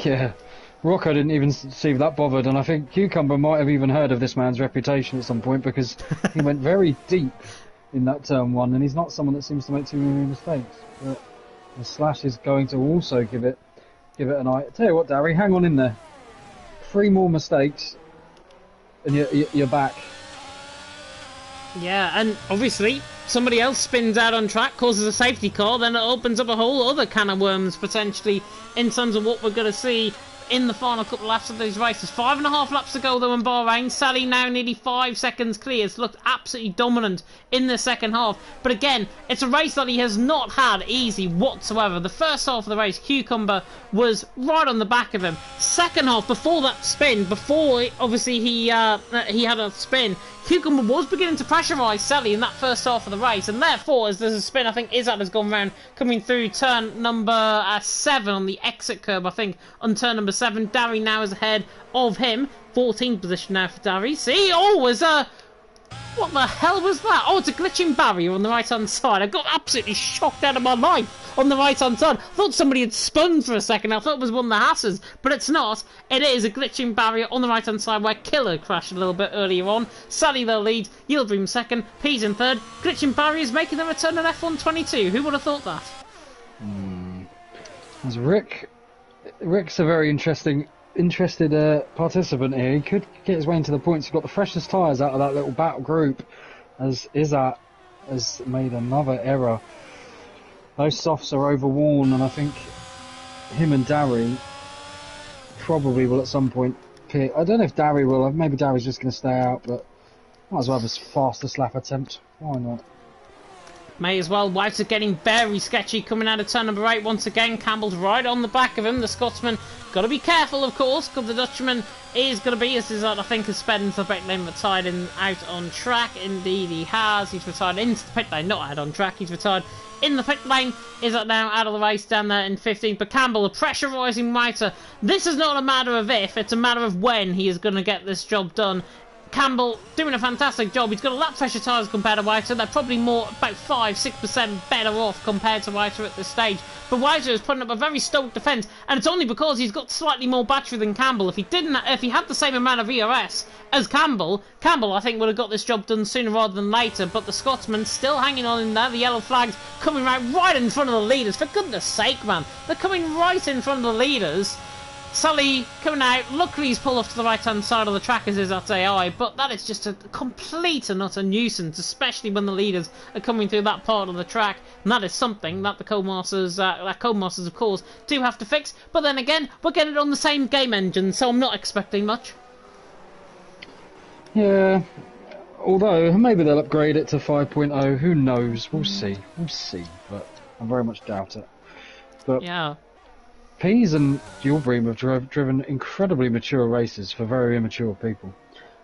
Speaker 2: Yeah. Rocco didn't even seem that bothered, and I think Cucumber might have even heard of this man's reputation at some point, because he went very deep in that turn 1, and he's not someone that seems to make too many mistakes. But the Slash is going to also give it an eye. Tell you what, Darry, hang on in there. 3 more mistakes, and you're back.
Speaker 1: Yeah, and obviously somebody else spins out on track, causes a safety car, then it opens up a whole other can of worms potentially in terms of what we're going to see in the final couple of laps of these races. 5.5 laps to go though in Bahrain. Sally now nearly 5 seconds clear. It's looked absolutely dominant in the second half. But again, it's a race that he has not had easy whatsoever. The first half of the race, Cucumber was right on the back of him. Second half, before that spin, before obviously he had a spin, Cucumber was beginning to pressurise Sally in that first half of the race, and therefore, as there's a spin, I think Izzat has gone round, coming through turn number 7 on the exit curb, I think, on turn number 7. Darry now is ahead of him. 14th position now for Darry. See, what the hell was that? Oh, it's a glitching barrier on the right-hand side. I got absolutely shocked out of my life on the right-hand side. I thought somebody had spun for a second. I thought it was one of the Hasses, but it's not. It is a glitching barrier on the right-hand side where Killer crashed a little bit earlier on. Sally, their lead. Yildirim 2nd. Peas in 3rd. Glitching barriers making their return in F122. Who would have thought that?
Speaker 2: As Rick's a very interesting interested participant here. He could get his way into the points. He's got the freshest tyres out of that little battle group, as Izzat has made another error. Those softs are overworn, and I think him and Darry probably will at some point pit. I don't know if Darry will. Maybe Darry's just going to stay out, but might as well have a fastest lap attempt. Why not?
Speaker 1: May as well. Wouter getting very sketchy coming out of turn number 8 once again. Campbell's right on the back of him. The Scotsman got to be careful, of course, because the Dutchman is going to be, as Izzat, I think, has sped into the pit lane, retired in, out on track. Indeed, he has. He's retired into the pit lane, not out on track. He's retired in the pit lane. Izzat now out of the race down there in 15th. But Campbell, a pressurising Wouter. This is not a matter of if, it's a matter of when he is going to get this job done. Campbell doing a fantastic job. He's got a lap fresher tyres compared to Wouter. They're probably more, about 5-6% better off compared to Wouter at this stage. But Wouter is putting up a very stoked defence, and it's only because he's got slightly more battery than Campbell. If he had the same amount of ERS as Campbell, I think would have got this job done sooner rather than later. But the Scotsman still hanging on in there. The yellow flags coming right in front of the leaders. For goodness sake, man, they're coming right in front of the leaders. Sully coming out. Luckily he's pulled off to the right hand side of the track as is at AI, but that is just a complete and utter nuisance, especially when the leaders are coming through that part of the track, and that is something that the Codemasters of course do have to fix. But then again, we're getting it on the same game engine, so I'm not expecting much.
Speaker 2: Yeah, although maybe they'll upgrade it to 5.0, who knows, we'll see, but I very much doubt it. But yeah. Pease and Yulbream have driven incredibly mature races for very immature people,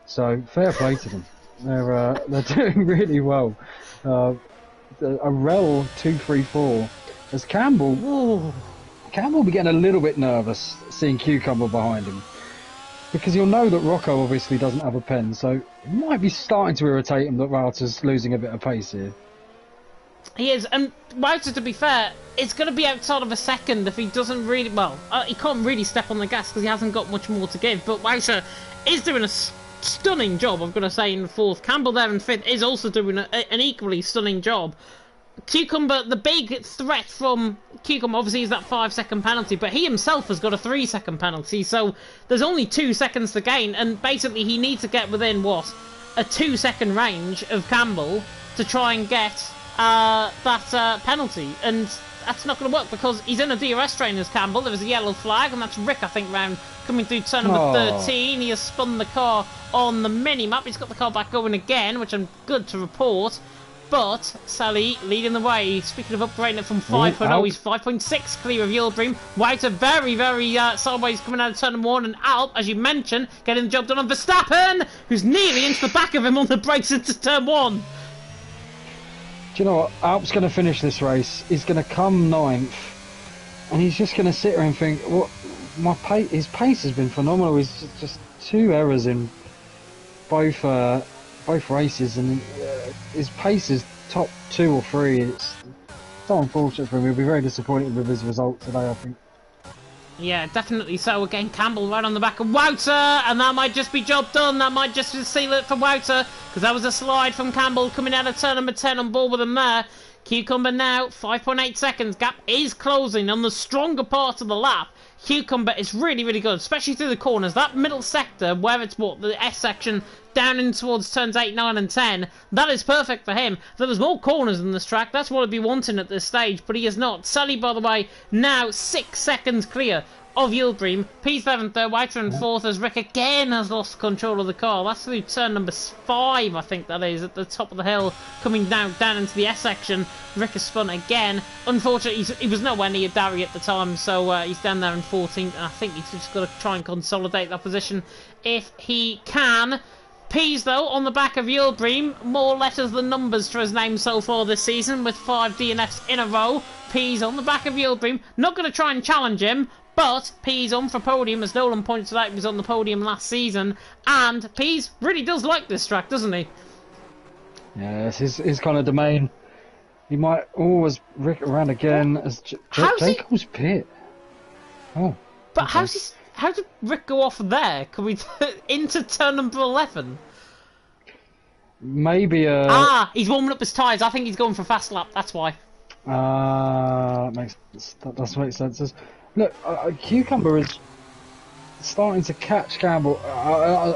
Speaker 2: so fair play to them. They're doing really well. A rel 234 as Campbell will be getting a little bit nervous seeing Cucumber behind him, because you'll know that Rocco obviously doesn't have a pen, so it might be starting to irritate him that Wouter's losing a bit of pace here.
Speaker 1: He is, and Wouter, to be fair, it's going to be outside of a second if he doesn't really, he can't really step on the gas because he hasn't got much more to give, but Wouter is doing a stunning job, I've got to say, in 4th. Campbell there in 5th is also doing an equally stunning job. Cucumber, the big threat from Cucumber obviously is that 5-second penalty, but he himself has got a 3-second penalty, so there's only 2 seconds to gain, and basically he needs to get within, a 2-second range of Campbell to try and get that penalty, and that's not going to work because he's in a DRS train as Campbell. There is a yellow flag, and that's Rick, I think, round coming through turn number 13. He has spun the car on the mini-map. He's got the car back going again, which I'm good to report. But Sally leading the way. Speaking of upgrading it from 5.0, he's 5.6 clear of Yulbream. Wouter very, very sideways coming out of turn 1, and Alp, as you mentioned, getting the job done on Verstappen, who's nearly into the back of him on the brakes into turn 1.
Speaker 2: Do you know what? Alp's going to finish this race. He's going to come 9th, and he's just going to sit there and think, "What? His pace has been phenomenal. He's just 2 errors in both races, and his pace is top 2 or 3. It's so unfortunate for him. He'll be very disappointed with his result today, I think."
Speaker 1: Yeah, definitely so. Again, Campbell right on the back of Wouter, and that might just be job done. That might just seal it for Wouter, because that was a slide from Campbell coming out of turn number 10 on board with him there. Cucumber now, 5.8 seconds. Gap is closing on the stronger part of the lap. Cucumber is really, really good, especially through the corners. That middle sector, where it's the S section, down in towards turns 8, 9 and 10, that is perfect for him. If there was more corners in this track, that's what he'd be wanting at this stage, but he is not. Sully, by the way, now 6 seconds clear of Yulbream. P7 third, Wouter in 4th, as Rick again has lost control of the car. That's through turn number 5, I think that is, at the top of the hill, coming down into the S section. Rick has spun again. Unfortunately, he was nowhere near Darry at the time, so he's down there in 14th, and I think he's just got to try and consolidate that position if he can. Pease, though, on the back of Yulbream, more letters than numbers for his name so far this season, with 5 DNFs in a row. Pease on the back of Yulbream, not going to try and challenge him, but Pease on for podium, as Nolan pointed out, he was on the podium last season, and Pease really does like this track, doesn't he?
Speaker 2: Yeah, it's his kind of domain. He might always rick around again as Jacob's pit. Oh,
Speaker 1: but
Speaker 2: okay.
Speaker 1: How did Rick go off there? Can we into turn number 11?
Speaker 2: Maybe
Speaker 1: he's warming up his tyres. I think he's going for a fast lap. That's why.
Speaker 2: That does make sense. Look, Cucumber is starting to catch Campbell.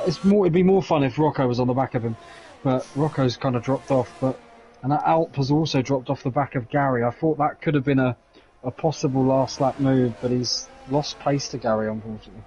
Speaker 2: It'd be more fun if Rocco was on the back of him, but Rocco's kind of dropped off. And that Alp has also dropped off the back of Gary. I thought that could have been a possible last lap move, but he's lost pace to Gary, unfortunately.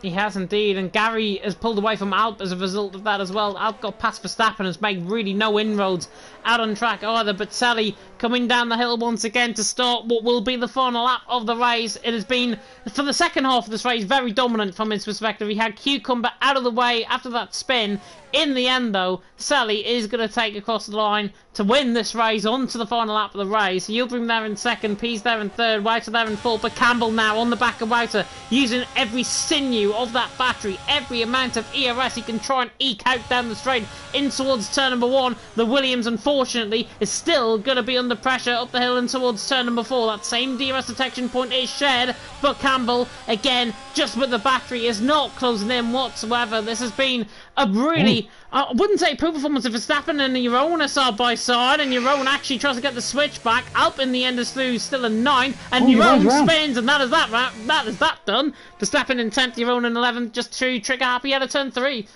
Speaker 1: He has indeed, and Gary has pulled away from Alp as a result of that as well. Alp got past Verstappen and has made really no inroads out on track either, but Sally coming down the hill once again to start what will be the final lap of the race. It has been, for the second half of this race, very dominant from his perspective. He had Cucumber out of the way after that spin. In the end, though, Sally is going to take across the line to win this race onto the final lap of the race. Yildirim there in second, Pease there in third, Wouter there in fourth, but Campbell now on the back of Wouter, using every sinew of that battery, every amount of ERS he can try and eke out down the straight in towards turn number 1. The Williams, unfortunately, is still going to be under pressure up the hill and towards turn number 4. That same DRS detection point is shared, but Campbell, again, just with the battery, is not closing in whatsoever. This has been a really, I wouldn't say poor performance of Verstappen and your own side by side, and your own actually tries to get the switch back. Alp in the end is through, still a 9, and your own spins, and that is that done. Verstappen in 10th, your own in 11th, just too trigger happy out of turn 3.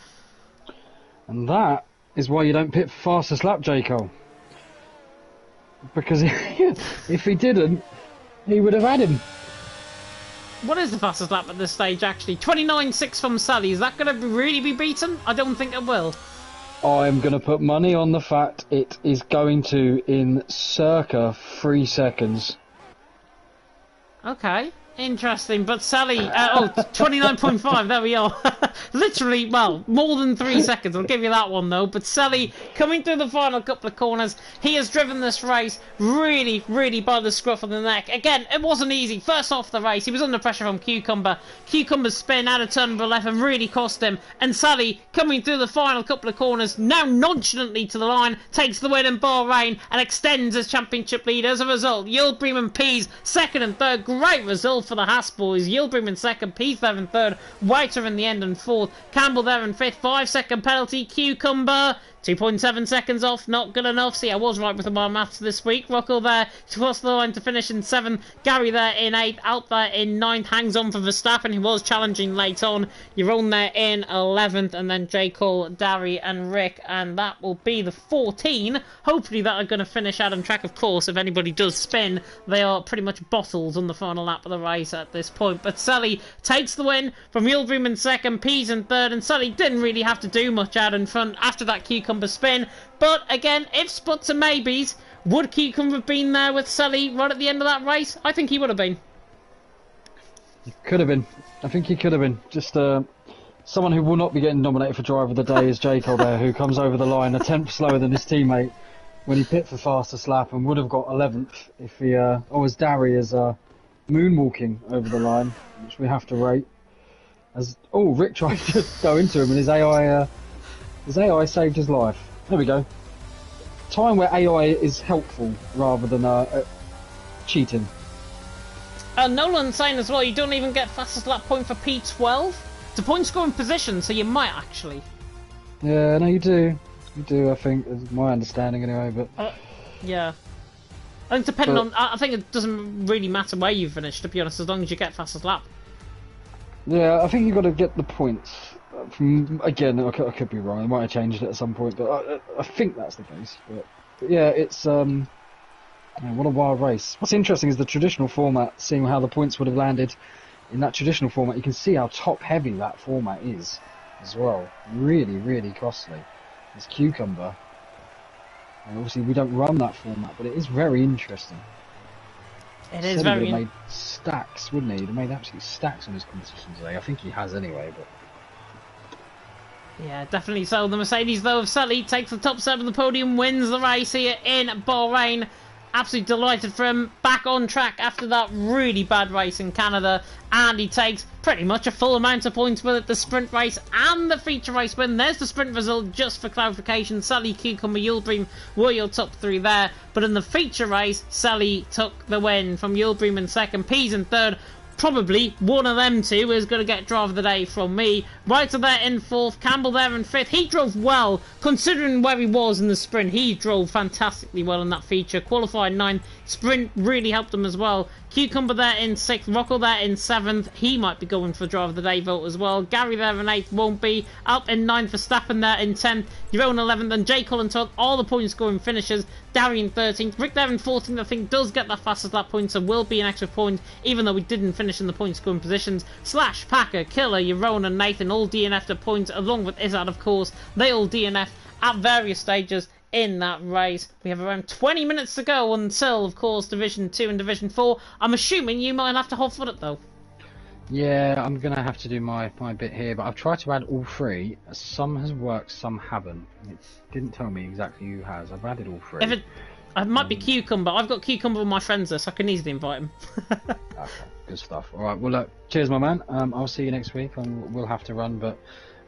Speaker 2: And that is why you don't pit for fastest lap, J. Cole. Because if he didn't, he would have had him.
Speaker 1: What is the fastest lap at this stage, actually? 29.6 from Sally. Is that going to really be beaten? I don't think it will.
Speaker 2: I'm going to put money on the fact it is going to in circa 3 seconds.
Speaker 1: Okay. Interesting, but Sally, 29.5, there we are. Literally, well, more than 3 seconds, I'll give you that one though. But Sally, coming through the final couple of corners, he has driven this race really, really by the scruff of the neck. Again, it wasn't easy. First off the race, he was under pressure from Cucumber. Cucumber's spin out of turn number 11 really cost him. And Sally, coming through the final couple of corners, now nonchalantly to the line, takes the win in Bahrain and extends his championship lead. As a result, Yildirim and Pease, second and third. Great result for the Haas boys. Yildirim in second, Pease there in third, Wouter in the end in fourth, Campbell there in fifth. 5-second penalty, Cucumber 2.7 seconds off, not good enough. See, I was right with my maths this week. Rocco there to cross the line to finish in 7th. Gary there in 8th. Alp there in 9th. Hangs on for Verstappen, he was challenging late on. Jeroen there in 11th. And then J. Cole, Dari and Rick. And that will be the 14. Hopefully that are going to finish out on track. Of course, if anybody does spin, they are pretty much bottles on the final lap of the race at this point. But Sully takes the win from Yildirim in 2nd. Pease in 3rd. And Sully didn't really have to do much out in front after that Cucumber spin. But again, ifs, buts and maybes, would Cucumber have been there with Sully right at the end of that race? I think he would have been.
Speaker 2: He could have been. I think he could have been. Just someone who will not be getting nominated for driver of the day is J. Cole there, who comes over the line a tenth slower than his teammate when he pit for fastest lap and would have got 11th if he, as Dari is moonwalking over the line, which we have to rate. Rick tried to go into him and his AI saved his life. There we go. Time where AI is helpful rather than cheating.
Speaker 1: Nolan's saying as well, you don't even get fastest lap point for P12. It's a point scoring position, so you might actually.
Speaker 2: Yeah, no, you do. You do, I think. Is my understanding anyway, but...
Speaker 1: yeah. I think depending on... I think it doesn't really matter where you finish, to be honest, as long as you get fastest lap.
Speaker 2: Yeah, I think you've got to get the points. Again, I could be wrong. I might have changed it at some point, but I think that's the case. But yeah, it's what a wild race. What's interesting is the traditional format. Seeing how the points would have landed in that traditional format, you can see how top-heavy that format is as well. Really, really costly. It's Cucumber. And obviously, we don't run that format, but it is very interesting.
Speaker 1: It is very.
Speaker 2: He would have made stacks, wouldn't he? He'd have made absolute stacks on his competition today. I think he has anyway, but.
Speaker 1: Yeah, definitely so. The Mercedes, though, of Sully takes the top 7 of the podium, wins the race here in Bahrain. Absolutely delighted for him. Back on track after that really bad race in Canada. And he takes pretty much a full amount of points with it. The sprint race and the feature race win. There's the sprint result just for clarification. Sully, Cucumber, Yildirim were your top 3 there. But in the feature race, Sully took the win from Yildirim in 2nd. Pease in 3rd. Probably one of them two is going to get driver of the day from me. Wouter there in 4th, Campbell there in 5th. He drove well, considering where he was in the sprint. He drove fantastically well in that feature. Qualified 9th, sprint really helped him as well. Cucumber there in 6th, Rocco there in 7th. He might be going for driver of the day vote as well. Gary there in 8th, won't be. Up in 9th, Verstappen there in 10th. Your own 11th, and Jay Cullen 12th. All the point scoring finishers. Darian 13th. Rick there in 14th, I think, does get that fastest lap point, so will be an extra point, even though we didn't finish in the point scoring positions. Slash, Packer, Killer, Yaron, and Nathan all DNF'd at points, along with Izzard, of course. They all DNF at various stages in that race. We have around 20 minutes to go until, of course, Division 2 and Division 4. I'm assuming you might have to hot foot it, though.
Speaker 2: Yeah, I'm going to have to do my bit here, but I've tried to add all 3. Some has worked, some haven't. It didn't tell me exactly who has. I've added all 3.
Speaker 1: If it might be Cucumber. I've got Cucumber on my friends list, so I can easily invite him.
Speaker 2: Okay, good stuff. Alright, well, look, cheers, my man. I'll see you next week. We'll have to run, but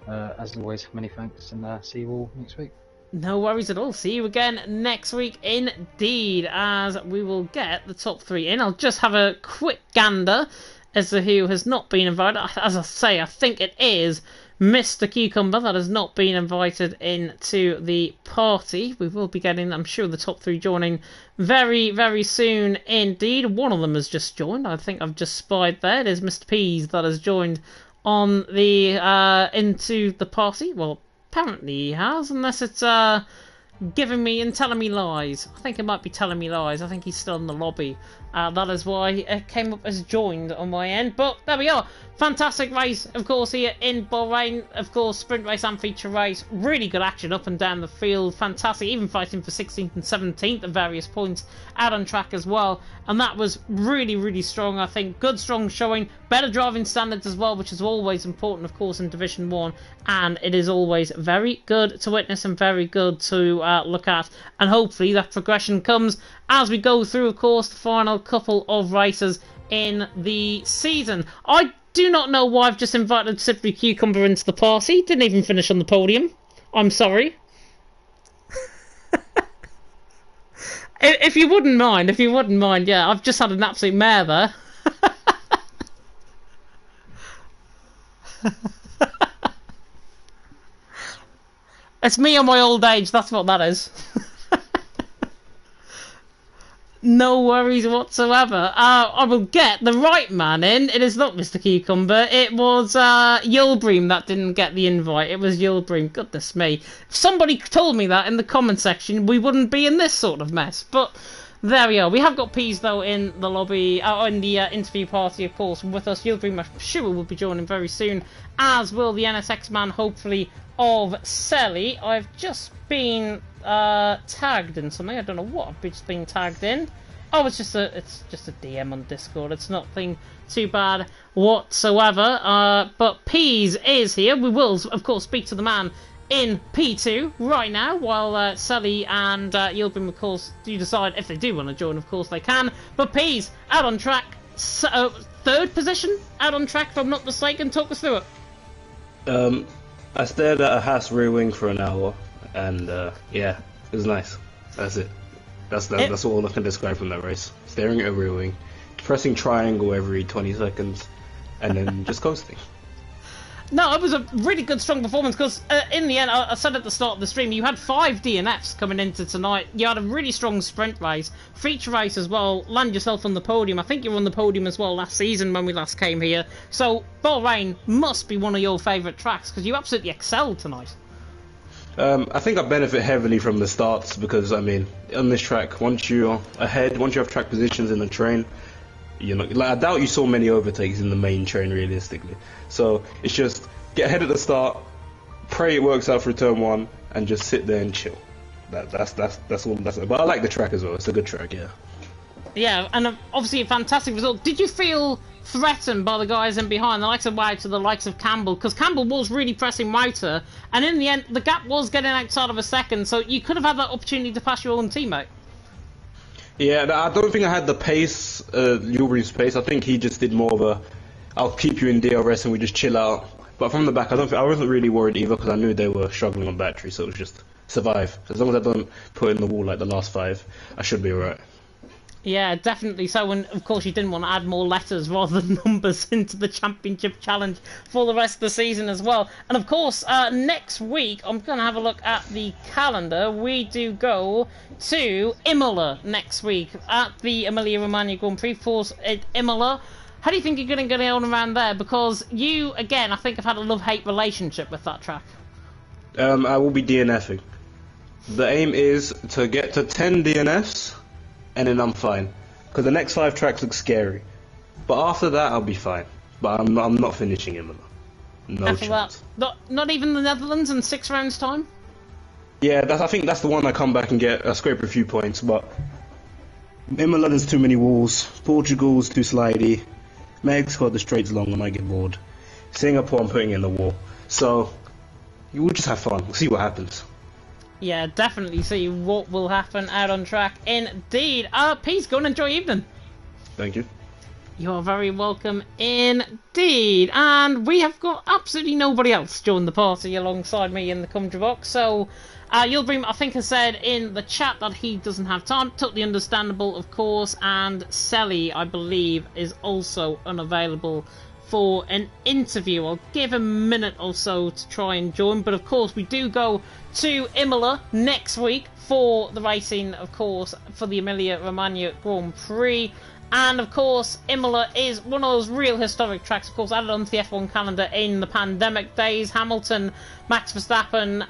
Speaker 2: as always, many thanks, and see you all next week.
Speaker 1: No worries at all. See you again next week indeed, as we will get the top 3 in. I'll just have a quick gander as to who has not been invited. As I say, I think it is Mr. Cucumber that has not been invited into the party. We will be getting, I'm sure, the top 3 joining very, very soon indeed. One of them has just joined. I think I've just spied there. It is Mr. Peas that has joined on the into the party. Well, apparently he has, unless it's giving me and telling me lies. I think it might be telling me lies. I think he's still in the lobby. That is why it came up as joined on my end. But there we are. Fantastic race, of course, here in Bahrain. Of course, sprint race and feature race. Really good action up and down the field. Fantastic. Even fighting for 16th and 17th at various points out on track as well. And that was really, really strong, I think. Good, strong showing. Better driving standards as well, which is always important, of course, in Division 1. And it is always very good to witness and very good to look at. And hopefully that progression comes as we go through, of course, the final couple of races in the season. I do not know why I've just invited Simply Cucumber into the party. Didn't even finish on the podium. I'm sorry. If you wouldn't mind, yeah, I've just had an absolute mare there. It's me on my old age, that's what that is. No worries whatsoever. I will get the right man in. It is not Mr. Cucumber. It was Yulbream that didn't get the invite. It was Yulbream. Goodness me. If somebody told me that in the comment section, we wouldn't be in this sort of mess. But there we are. We have got Peas, though, in the lobby, in the interview party, of course, with us. Yulbream, I'm sure, will be joining very soon, as will the NSX man, hopefully, of Selly. I've just been tagged in something. I don't know what I've just been tagged in. Oh, it's just a DM on Discord. It's nothing too bad whatsoever. But Peas is here. We will, of course, speak to the man in P2 right now, while Sully and Yilbrim, of course, do decide if they do want to join. Of course, they can. But Peas out on track, third position out on track, if I'm not mistaken. Talk us through it.
Speaker 3: I stared at a Haas rear wing for an hour, and yeah, it was nice. That's it. That's all I can describe from that race. Staring at a rear wing, pressing triangle every 20 seconds, and then just coasting.
Speaker 1: No, it was a really good, strong performance, because in the end, I said at the start of the stream, you had 5 DNFs coming into tonight. You had a really strong sprint race, feature race as well, land yourself on the podium. I think you were on the podium as well last season when we last came here. So Bahrain must be one of your favourite tracks, because you absolutely excelled tonight.
Speaker 3: I think I benefit heavily from the starts, because, I mean, on this track, once you're ahead, once you have track positions in the train, you know, like, I doubt you saw many overtakes in the main train realistically. So it's just get ahead at the start, pray it works out for turn 1, and just sit there and chill. That's all. But I like the track as well. It's a good track, yeah.
Speaker 1: Yeah, and obviously a fantastic result. Did you feel threatened by the guys in behind, the likes of Wout to the likes of Campbell? Because Campbell was really pressing Wouter, and in the end, the gap was getting outside of a second, so you could have had that opportunity to pass your own teammate.
Speaker 3: Yeah, I don't think I had the pace, Yulbrim's pace. I think he just did more of a, I'll keep you in DRS and we just chill out. But from the back, I wasn't really worried either, because I knew they were struggling on battery, so it was just survive. As long as I don't put in the wall like the last 5, I should be alright.
Speaker 1: Yeah, definitely so, and of course you didn't want to add more letters rather than numbers into the Championship Challenge for the rest of the season as well. And of course, next week, I'm going to have a look at the calendar. We do go to Imola next week at the Emilia-Romagna Grand Prix Force at Imola. How do you think you're going to get on around there? Because you, again, I think have had a love-hate relationship with that track.
Speaker 3: I will be DNFing. The aim is to get to 10 DNFs, and then I'm fine. Because the next 5 tracks look scary. But after that, I'll be fine. But I'm not finishing Imola. No
Speaker 1: After
Speaker 3: chance.
Speaker 1: that, not even the Netherlands in 6 rounds' time?
Speaker 3: Yeah, I think that's the one I come back and scrape a few points. But Imola, there's too many walls. Portugal's too slidey. Mexico, the straight's long and I get bored. Singapore, I'm putting in the wall. So, we'll just have fun. We'll see what happens.
Speaker 1: Yeah, definitely see what will happen out on track. Indeed. Peace, go and enjoy your evening.
Speaker 3: Thank you.
Speaker 1: You're very welcome indeed. And we have got absolutely nobody else join the party alongside me in the commentary box. So, Yilbream, I think, has said in the chat that he doesn't have time. Totally understandable, of course. And Selly, I believe, is also unavailable for an interview. I'll give him a minute or so to try and join, but of course we do go to Imola next week for the racing, of course, for the Emilia-Romagna Grand Prix. And of course, Imola is one of those real historic tracks, of course, added onto the F1 calendar in the pandemic days. Hamilton, Max Verstappen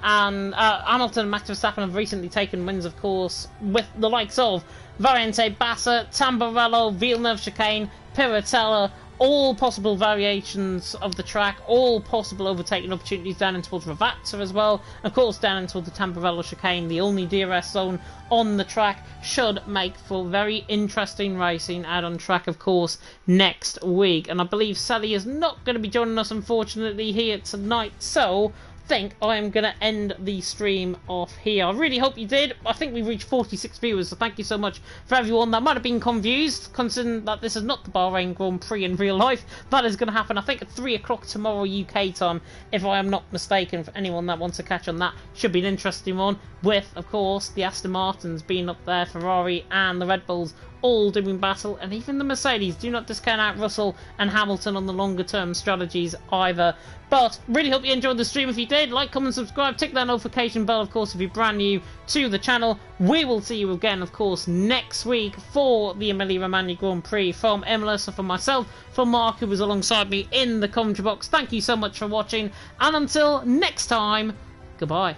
Speaker 1: have recently taken wins, of course, with the likes of Variante Bassa, Tamburello, Villeneuve Chicane, Piratella, all possible variations of the track, all possible overtaking opportunities down in towards Ravazza as well. Of course, down in towards the Tamburello chicane, the only DRS zone on the track, should make for very interesting racing out on track, of course, next week. And I believe Sally is not going to be joining us, unfortunately, here tonight, so think I am going to end the stream off here. I really hope you did. I think we reached 46 viewers, so thank you so much for everyone that might have been confused, considering that this is not the Bahrain Grand Prix in real life. That is going to happen, I think, at 3 o'clock tomorrow UK time, if I am not mistaken. For anyone that wants to catch on that, should be an interesting one, with, of course, the Aston Martins being up there, Ferrari and the Red Bulls all doing battle, and even the Mercedes. Do not discount out Russell and Hamilton on the longer term strategies either. But really hope you enjoyed the stream. If you did, like, comment, subscribe, tick that notification bell, of course, if you're brand new to the channel. We will see you again, of course, next week for the Emilia-Romagna Grand Prix from Imola. So for myself, for Mark, who was alongside me in the commentary box, thank you so much for watching, and until next time, goodbye.